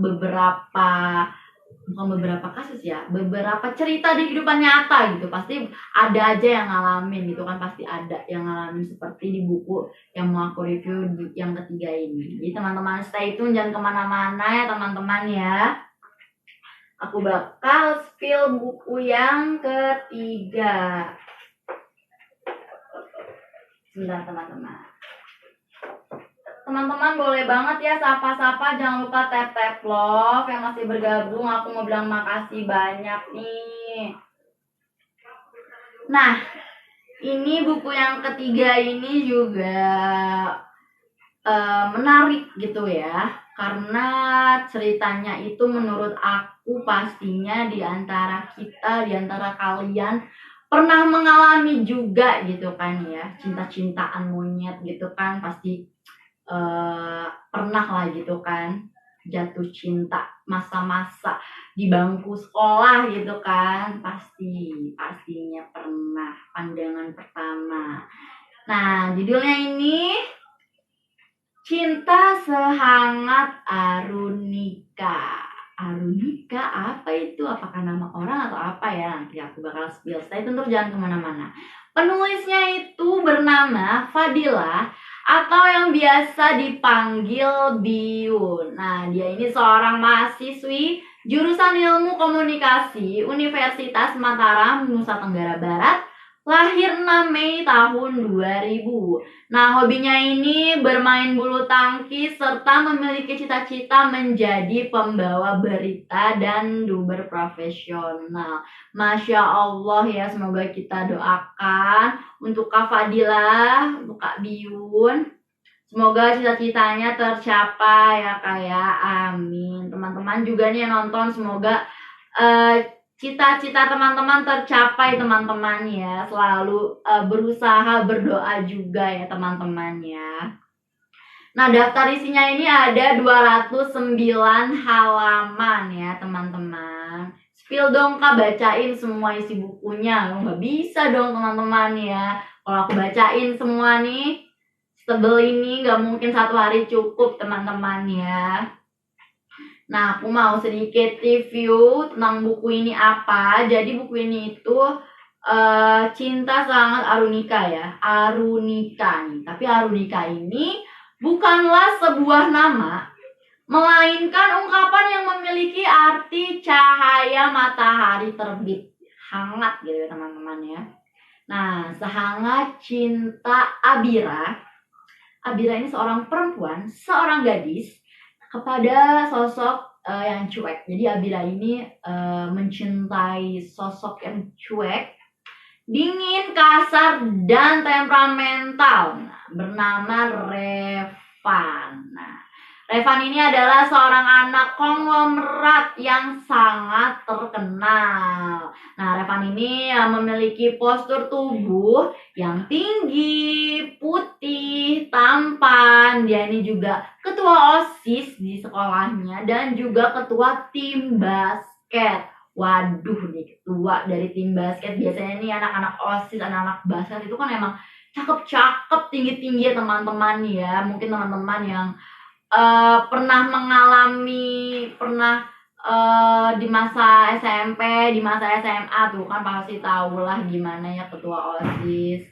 bukan beberapa kasus ya, beberapa cerita di kehidupan nyata gitu. Pasti ada aja yang ngalamin gitu kan, pasti ada yang ngalamin seperti di buku yang mau aku review yang ketiga ini. Jadi teman-teman stay tune, jangan kemana-mana ya teman-teman ya. Aku bakal spill buku yang ketiga. Sebentar teman-teman. Teman-teman boleh banget ya sapa-sapa, jangan lupa tap-tap love yang masih bergabung. Aku mau bilang makasih banyak nih. Nah, ini buku yang ketiga ini juga menarik gitu ya, karena ceritanya itu menurut aku pastinya di antara kita, di antara kalian pernah mengalami juga gitu kan ya, cinta-cintaan monyet gitu kan, pasti pernah lah gitu kan, jatuh cinta masa-masa di bangku sekolah gitu kan, pastinya pernah pandangan pertama. Nah, judulnya ini Cinta Sehangat Arunika. Arunika apa itu? Apakah nama orang atau apa ya? Nanti aku bakal spill. Stay tune terus, jangan kemana-mana. Penulisnya itu bernama Fadila atau yang biasa dipanggil Biun. Nah, dia ini seorang mahasiswi jurusan Ilmu Komunikasi Universitas Mataram, Nusa Tenggara Barat, lahir 6 Mei tahun 2000. Nah, hobinya ini bermain bulu tangkis serta memiliki cita-cita menjadi pembawa berita dan duber profesional. Masya Allah ya, semoga kita doakan untuk Kak Fadila, untuk Kak Biun. Semoga cita-citanya tercapai ya Kak ya, amin. Teman-teman juga nih yang nonton, semoga cita-cita teman-teman tercapai teman-teman ya. Selalu berusaha berdoa juga ya teman-teman ya. Nah, daftar isinya ini ada 209 halaman ya teman-teman. Spill dong Kak, bacain semua isi bukunya. Nggak bisa dong teman-teman ya. Kalau aku bacain semua nih, setebel ini nggak mungkin satu hari cukup teman-teman ya. Nah, aku mau sedikit review tentang buku ini apa. Jadi buku ini itu Cinta Sehangat Arunika ya. Arunika nih. Tapi Arunika ini bukanlah sebuah nama, melainkan ungkapan yang memiliki arti cahaya matahari terbit. Hangat gitu ya teman-teman ya. Nah, sehangat cinta Abira. Abira ini seorang perempuan, seorang gadis kepada sosok yang cuek. Jadi Abira ini mencintai sosok yang cuek, dingin, kasar, dan temperamental. Nah, bernama Revan. Nah, Revan ini adalah seorang anak konglomerat yang sangat terkenal. Nah, Revan ini memiliki postur tubuh yang tinggi, putih, tampan. Dia ini juga ketua OSIS di sekolahnya dan juga ketua tim basket. Waduh nih, ketua dari tim basket. Biasanya nih anak-anak OSIS, anak-anak basket itu kan emang cakep-cakep, tinggi-tinggi ya teman-teman ya. Mungkin teman-teman yang pernah di masa SMP, di masa SMA tuh kan pasti tahu lah gimana ya ketua OSIS,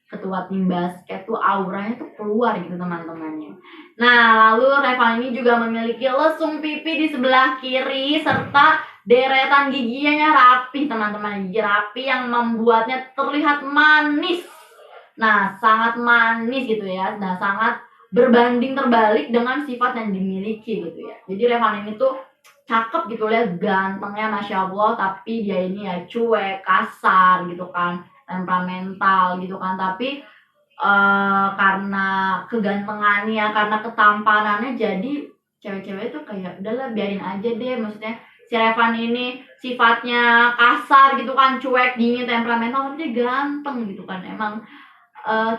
ketua tim basket tuh auranya tuh keluar gitu teman-temannya. Nah, lalu Revan ini juga memiliki lesung pipi di sebelah kiri serta deretan giginya rapi teman-teman, gigi rapi yang membuatnya terlihat manis. Nah, sangat manis gitu ya. Nah, sangat berbanding terbalik dengan sifat yang dimiliki gitu ya. Jadi Revan ini tuh cakep gitu, lihat gantengnya Masya Allah, tapi dia ini ya cuek, kasar gitu kan, temperamental gitu kan. Tapi karena kegantengannya, karena ketampanannya, jadi cewek-cewek tuh kayak udahlah biarin aja deh. Maksudnya si Revan ini sifatnya kasar gitu kan, cuek, dingin, temperamental, tapi dia ganteng gitu kan. Emang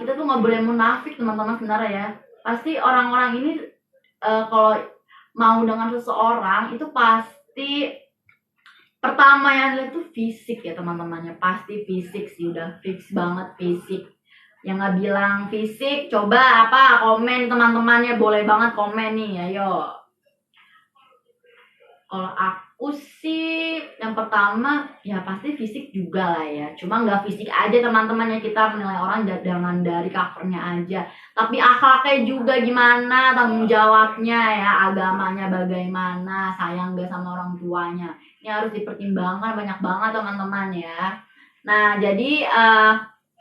kita tuh nggak boleh munafik teman-teman sebenarnya ya. Pasti orang-orang ini kalau mau dengan seseorang itu pasti pertama yang lihat tuh fisik ya teman-temannya. Pasti fisik sih, udah fix banget fisik. Yang nggak bilang fisik, coba komen teman-temannya, boleh banget komen nih, ayo. Kalau aku sih yang pertama ya pasti fisik juga lah ya. Cuma nggak fisik aja teman-temannya, kita menilai orang jangan dari covernya aja. Tapi akhlaknya juga gimana, tanggung jawabnya ya, agamanya bagaimana, sayang gak sama orang tuanya. Ini harus dipertimbangkan banyak banget teman-teman ya. Nah, jadi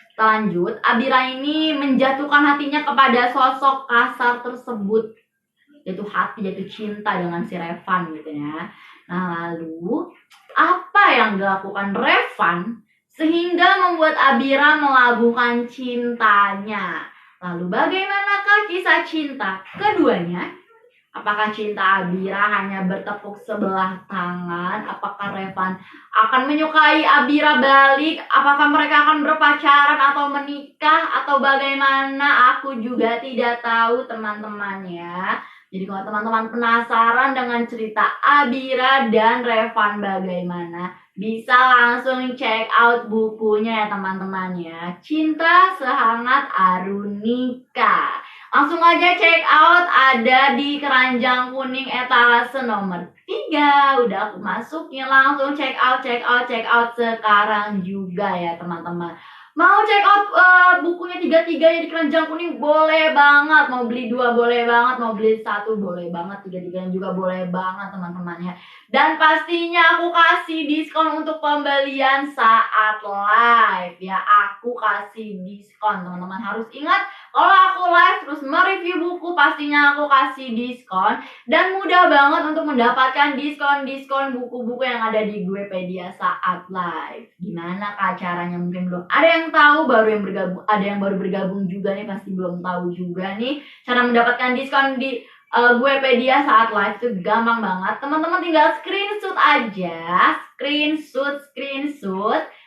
kita lanjut. Abira ini menjatuhkan hatinya kepada sosok kasar tersebut, jatuh hati, jatuh cinta dengan si Revan gitu ya. Nah, lalu apa yang dilakukan Revan sehingga membuat Abira melabuhkan cintanya? Lalu bagaimanakah kisah cinta keduanya? Apakah cinta Abira hanya bertepuk sebelah tangan? Apakah Revan akan menyukai Abira balik? Apakah mereka akan berpacaran atau menikah atau bagaimana? Aku juga tidak tahu teman-teman ya. Jadi kalau teman-teman penasaran dengan cerita Abira dan Revan bagaimana, bisa langsung check out bukunya ya teman-teman ya. Cinta Sehangat Arunika. Langsung aja check out, ada di keranjang kuning etalase nomor 3. Udah aku masukin, langsung check out sekarang juga ya teman-teman. Mau check out bukunya 3-3 di keranjang kuning boleh banget. Mau beli 2 boleh banget, mau beli 1 boleh banget, 3-3 juga boleh banget teman-temannya. Dan pastinya aku kasih diskon untuk pembelian saat live ya. Aku kasih diskon teman-teman, harus ingat kalau aku live terus mereview buku pastinya aku kasih diskon. Dan mudah banget untuk mendapatkan diskon buku-buku yang ada di Guepedia saat live. Gimana kak caranya? Mungkin belum ada yang tahu, ada yang baru bergabung juga nih, pasti belum tahu juga nih cara mendapatkan diskon di Guepedia saat live. Tuh gampang banget, teman-teman tinggal screenshot aja, screenshot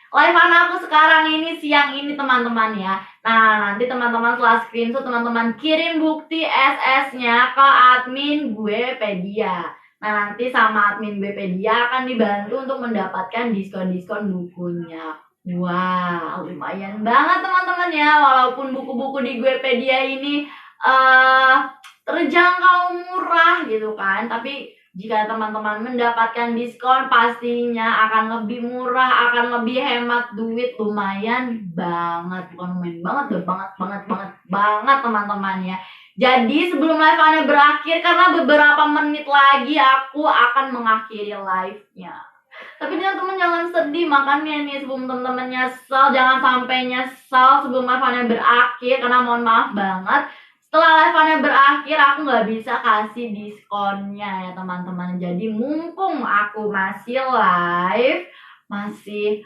live-an aku sekarang ini, siang ini teman-teman ya. Nah, nanti teman-teman setelah screenshot, teman-teman kirim bukti SS-nya ke admin Guepedia. Nah, nanti sama admin Guepedia akan dibantu untuk mendapatkan diskon-diskon bukunya. Wah, lumayan banget teman-teman ya. Walaupun buku-buku di Guepedia ini terjangkau murah gitu kan, tapi jika teman-teman mendapatkan diskon pastinya akan lebih murah, akan lebih hemat duit, lumayan banget, bukan lumayan banget, udah banget teman-teman ya. Jadi sebelum live-nya berakhir, karena beberapa menit lagi aku akan mengakhiri live-nya. Tapi teman-teman jangan sedih, makanya nih sebelum teman-teman nyesel, jangan sampai nyesel sebelum live-nya berakhir, karena mohon maaf banget, setelah live-nya berakhir aku nggak bisa kasih diskonnya ya teman-teman. Jadi mumpung aku masih live, masih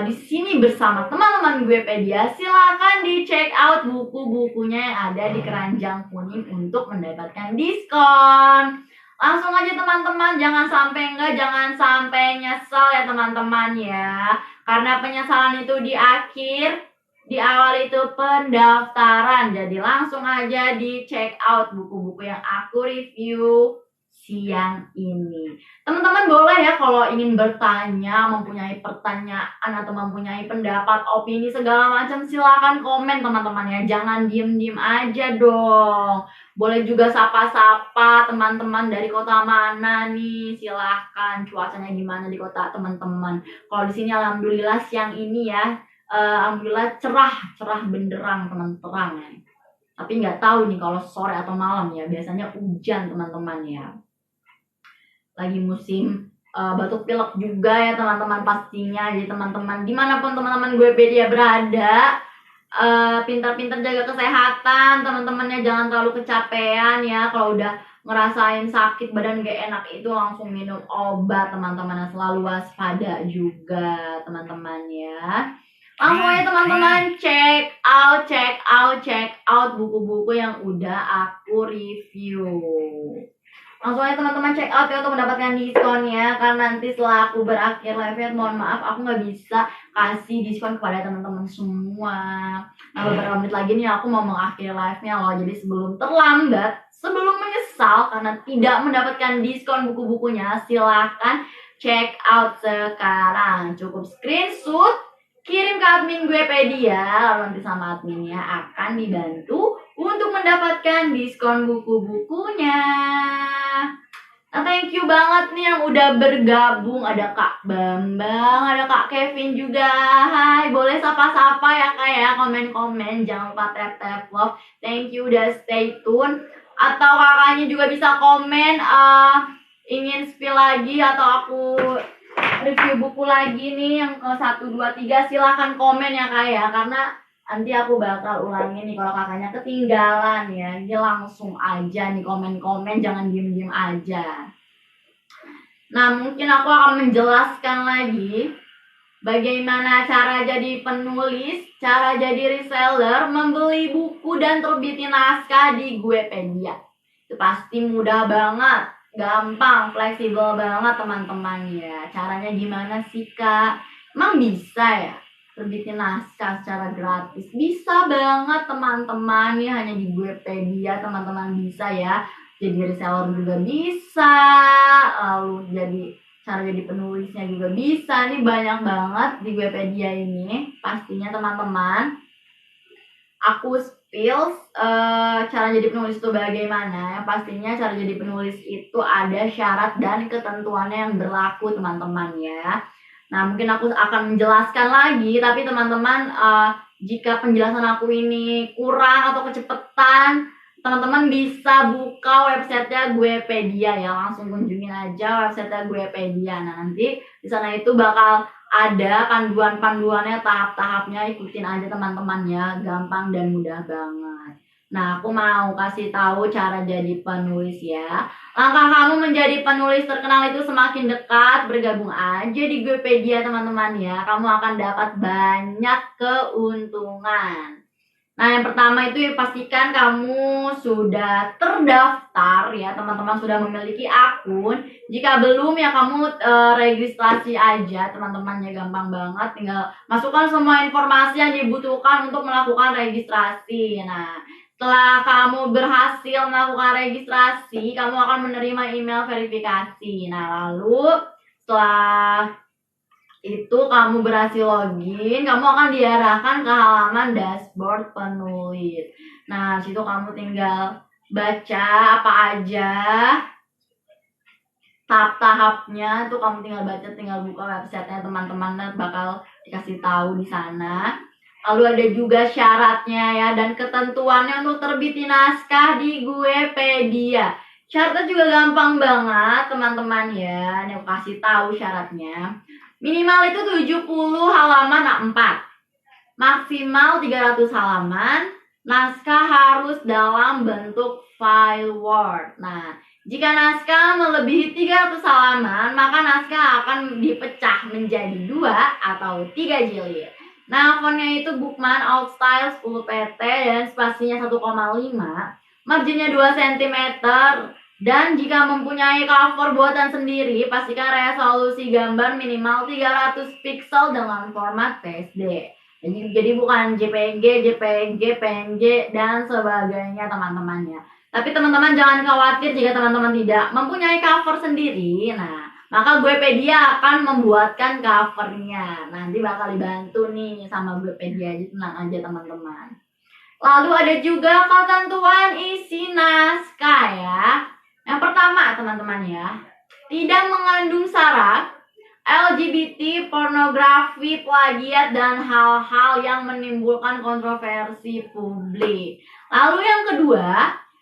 di sini bersama teman-teman Guepedia, silakan di check out buku-bukunya yang ada di keranjang kuning untuk mendapatkan diskon. Langsung aja teman-teman, jangan sampai nyesel ya teman-teman ya. Karena penyesalan itu di akhir, di awal itu pendaftaran. Jadi langsung aja di check out buku-buku yang aku review siang ini. Teman-teman boleh ya kalau ingin bertanya, mempunyai pertanyaan atau mempunyai pendapat, opini segala macam, silakan komen teman-teman ya. Jangan diem-diem aja dong. Boleh juga sapa-sapa teman-teman dari kota mana nih, silahkan. Cuacanya gimana di kota teman-teman? Kalau di sini alhamdulillah siang ini ya, alhamdulillah cerah benderang terang ya. Tapi nggak tahu nih kalau sore atau malam ya, biasanya hujan teman-teman ya. Lagi musim batuk pilek juga ya teman-teman pastinya. Jadi teman-teman dimanapun teman-teman Guepedia berada, pintar-pintar jaga kesehatan teman-temannya, jangan terlalu kecapean ya. Kalau udah ngerasain sakit badan gak enak itu langsung minum obat teman-teman, selalu waspada juga teman-teman ya. Langsung aja teman-teman check out buku-buku yang udah aku review. Langsung aja teman-teman check out ya untuk mendapatkan diskon ya. Karena nanti setelah aku berakhir live-nya, mohon maaf aku nggak bisa kasih diskon kepada teman-teman semua. Nah beberapa menit lagi nih aku mau mengakhiri live-nya loh. Jadi sebelum terlambat, sebelum menyesal karena tidak mendapatkan diskon buku-bukunya, silahkan check out sekarang. Cukup screenshot, kirim ke admin Guepedia, lalu nanti sama adminnya akan dibantu untuk mendapatkan diskon buku-bukunya. Nah, thank you banget nih yang udah bergabung. Ada Kak Bambang, ada Kak Kevin juga. Hai, boleh sapa-sapa ya Kak ya, komen-komen. Jangan lupa tap-tap love. Thank you udah stay tune. Atau kakaknya juga bisa komen ingin spill lagi atau aku review buku lagi nih yang ke 1, 2, 3. Silahkan komen ya Kak ya, karena nanti aku bakal ulangin nih kalau kakaknya ketinggalan ya. Jadi langsung aja nih komen-komen, jangan diem-diem aja. Nah mungkin aku akan menjelaskan lagi bagaimana cara jadi penulis, cara jadi reseller, membeli buku dan terbitin naskah di Guepedia. Itu pasti mudah banget, gampang, fleksibel banget teman-teman ya. Caranya gimana sih Kak? Emang bisa ya terbitin naskah secara gratis? Bisa banget teman-teman ya, hanya di Guepedia teman-teman bisa ya. Jadi reseller juga bisa, lalu cara jadi penulisnya juga bisa. Ini banyak banget di Guepedia ini. Pastinya teman-teman aku spill cara jadi penulis itu bagaimana. Pastinya cara jadi penulis itu ada syarat dan ketentuannya yang berlaku teman-teman ya. Nah mungkin aku akan menjelaskan lagi, tapi teman-teman jika penjelasan aku ini kurang atau kecepatan, teman-teman bisa buka websitenya Guepedia ya, langsung kunjungin aja websitenya Guepedia. Nah nanti di sana itu bakal ada panduan-panduannya, tahap-tahapnya, ikutin aja teman-teman ya, gampang dan mudah banget. Nah aku mau kasih tahu cara jadi penulis ya. Langkah kamu menjadi penulis terkenal itu semakin dekat, bergabung aja di Guepedia teman-teman ya. Kamu akan dapat banyak keuntungan. Nah yang pertama itu pastikan kamu sudah terdaftar ya teman-teman, sudah memiliki akun. Jika belum ya kamu registrasi aja teman-teman ya, gampang banget, tinggal masukkan semua informasi yang dibutuhkan untuk melakukan registrasi. Nah setelah kamu berhasil melakukan registrasi, kamu akan menerima email verifikasi. Nah lalu setelah itu kamu berhasil login, kamu akan diarahkan ke halaman dashboard penulis. Nah, situ kamu tinggal baca apa aja tahap-tahapnya, tuh kamu tinggal baca, tinggal buka websitenya teman-teman, bakal dikasih tahu di sana. Lalu ada juga syaratnya ya dan ketentuannya untuk terbitin naskah di Guepedia. Syaratnya juga gampang banget teman-teman ya. Ini aku kasih tahu syaratnya. Minimal itu 70 halaman A4. Maksimal 300 halaman. Naskah harus dalam bentuk file Word. Nah, Jika naskah melebihi 300 halaman, maka naskah akan dipecah menjadi 2 atau 3 jilid. Nah, fontnya itu Bookman Old Style 10 pt dan spasinya 1,5, marginnya 2 cm, dan jika mempunyai cover buatan sendiri, pastikan resolusi gambar minimal 300 pixel dengan format PSD. Jadi bukan JPG, JPG, PNG, dan sebagainya teman-temannya. Tapi teman-teman jangan khawatir jika teman-teman tidak mempunyai cover sendiri. Nah, maka Guepedia akan membuatkan covernya. Nanti bakal dibantu nih sama Guepedia, jadi tenang aja teman-teman. Lalu ada juga ketentuan isi naskah ya. Yang pertama teman-teman ya, tidak mengandung sara, LGBT, pornografi, plagiat, dan hal-hal yang menimbulkan kontroversi publik. Lalu yang kedua,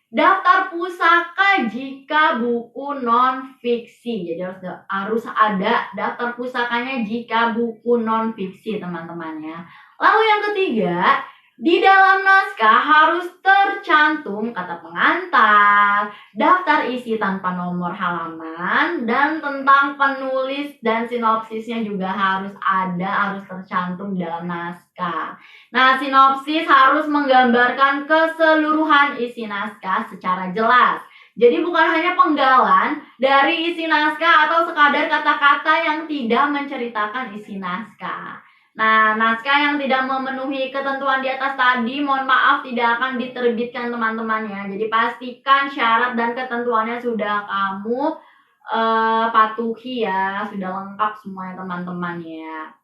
daftar pusaka jika buku non-fiksi. Jadi harus ada daftar pusakanya jika buku non-fiksi teman-teman ya. Lalu yang ketiga, di dalam naskah harus tercantum kata pengantar, daftar isi tanpa nomor halaman, dan tentang penulis dan sinopsisnya juga harus ada, harus tercantum di dalam naskah. Nah, sinopsis harus menggambarkan keseluruhan isi naskah secara jelas. Jadi bukan hanya penggalan dari isi naskah atau sekadar kata-kata yang tidak menceritakan isi naskah. Nah, naskah yang tidak memenuhi ketentuan di atas tadi, mohon maaf tidak akan diterbitkan teman-teman ya. Jadi pastikan syarat dan ketentuannya sudah kamu patuhi ya, sudah lengkap semuanya teman-teman ya.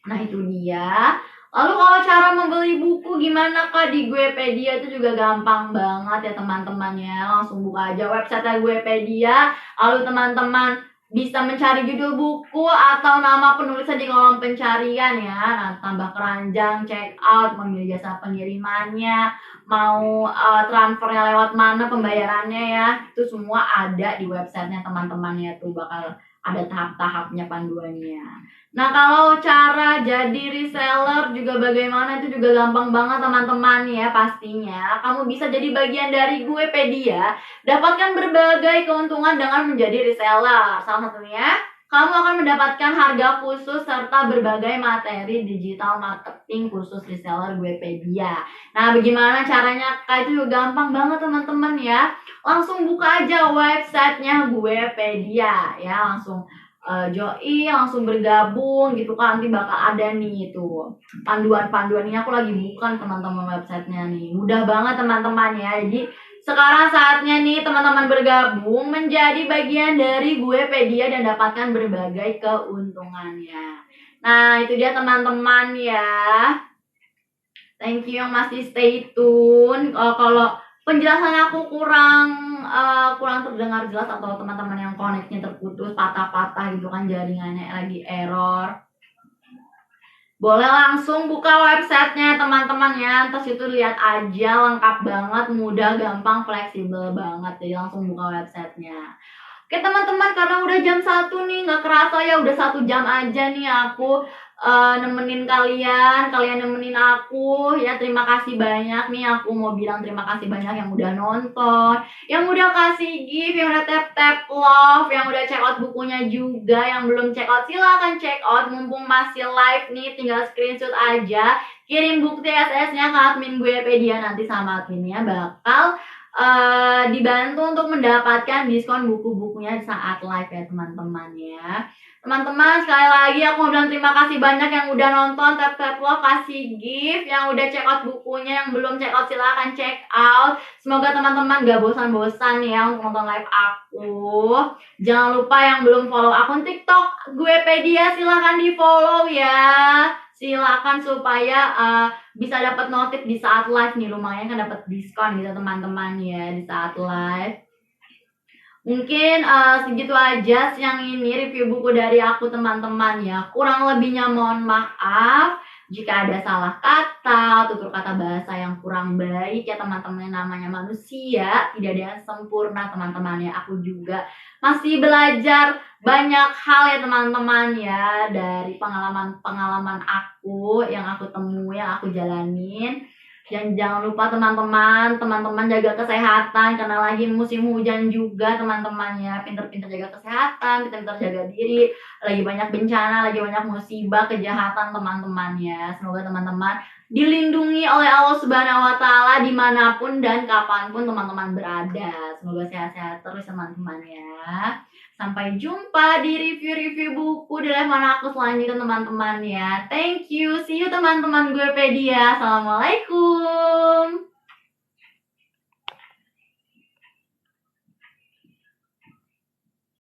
Nah itu dia. Lalu kalau cara membeli buku gimana Kak? Di Guepedia itu juga gampang banget ya teman-teman ya. Langsung buka aja website Guepedia. Lalu teman-teman bisa mencari judul buku atau nama penulisnya di kolom pencarian ya. Nah, tambah keranjang, check out, memilih jasa pengirimannya, mau transfernya lewat mana, pembayarannya ya. Itu semua ada di websitenya teman-teman ya, tuh bakal ada tahap-tahapnya panduannya. Nah, kalau cara jadi reseller juga bagaimana, itu juga gampang banget teman-teman ya pastinya. Kamu bisa jadi bagian dari Guepedia, dapatkan berbagai keuntungan dengan menjadi reseller. Salah satunya, kamu akan mendapatkan harga khusus serta berbagai materi digital marketing khusus reseller Guepedia. Nah, bagaimana caranya? Itu juga gampang banget teman-teman ya. Langsung buka aja websitenya Guepedia ya, langsung join, langsung bergabung gitu kan. Nanti bakal ada nih itu panduan-panduan ini, aku lagi bukan teman-teman websitenya nih. Mudah banget teman-teman ya. Jadi sekarang saatnya nih teman-teman bergabung menjadi bagian dari Guepedia dan dapatkan berbagai keuntungannya. Nah itu dia teman-teman ya. Thank you yang masih stay tune. Kalau penjelasan aku kurang terdengar jelas atau teman-teman yang connect-nya terputus, patah-patah gitu kan, jaringannya lagi error, boleh langsung buka websitenya teman-teman ya. Terus itu lihat aja, lengkap banget, mudah, gampang, fleksibel banget. Jadi langsung buka websitenya. Oke teman-teman, karena udah jam 1 nih, nggak kerasa ya udah 1 jam aja nih aku nemenin kalian nemenin aku ya. Terima kasih banyak nih, aku mau bilang terima kasih banyak yang udah nonton, yang udah kasih gift, yang udah tap love, yang udah check out bukunya juga. Yang belum check out silahkan check out, mumpung masih live nih, tinggal screenshot aja, kirim bukti SS-nya ke admin Guepedia, nanti sama adminnya bakal dibantu untuk mendapatkan diskon buku-bukunya saat live ya teman-teman ya. Teman-teman, sekali lagi aku mau bilang terima kasih banyak yang udah nonton, tap love, kasih gift, yang udah check out bukunya, yang belum check out silahkan check out. Semoga teman-teman gak bosan-bosan ya untuk nonton live aku. Jangan lupa yang belum follow akun TikTok Guepedia silahkan di follow ya. Silakan supaya bisa dapat notif di saat live nih, lumayan kan dapat diskon gitu teman-teman ya di saat live. Mungkin segitu aja siang ini review buku dari aku teman-teman ya. Kurang lebihnya mohon maaf jika ada salah kata, tutur kata bahasa yang kurang baik ya teman-teman. Namanya manusia, tidak ada yang sempurna teman-teman ya. Aku juga masih belajar banyak hal ya teman-teman ya, dari pengalaman aku yang aku temui, yang aku jalanin. Dan jangan lupa teman-teman jaga kesehatan karena lagi musim hujan juga teman-teman ya. Pinter-pinter jaga kesehatan, pinter-pinter jaga diri. Lagi banyak bencana, lagi banyak musibah, kejahatan teman-teman ya. Semoga teman-teman dilindungi oleh Allah Subhanahu wa taala dimanapun dan kapanpun teman-teman berada. Semoga sehat-sehat terus teman-teman ya. Sampai jumpa di review-review buku di live mana aku selanjutnya teman-teman ya. Thank you. See you teman-teman gue Pedia. Assalamualaikum.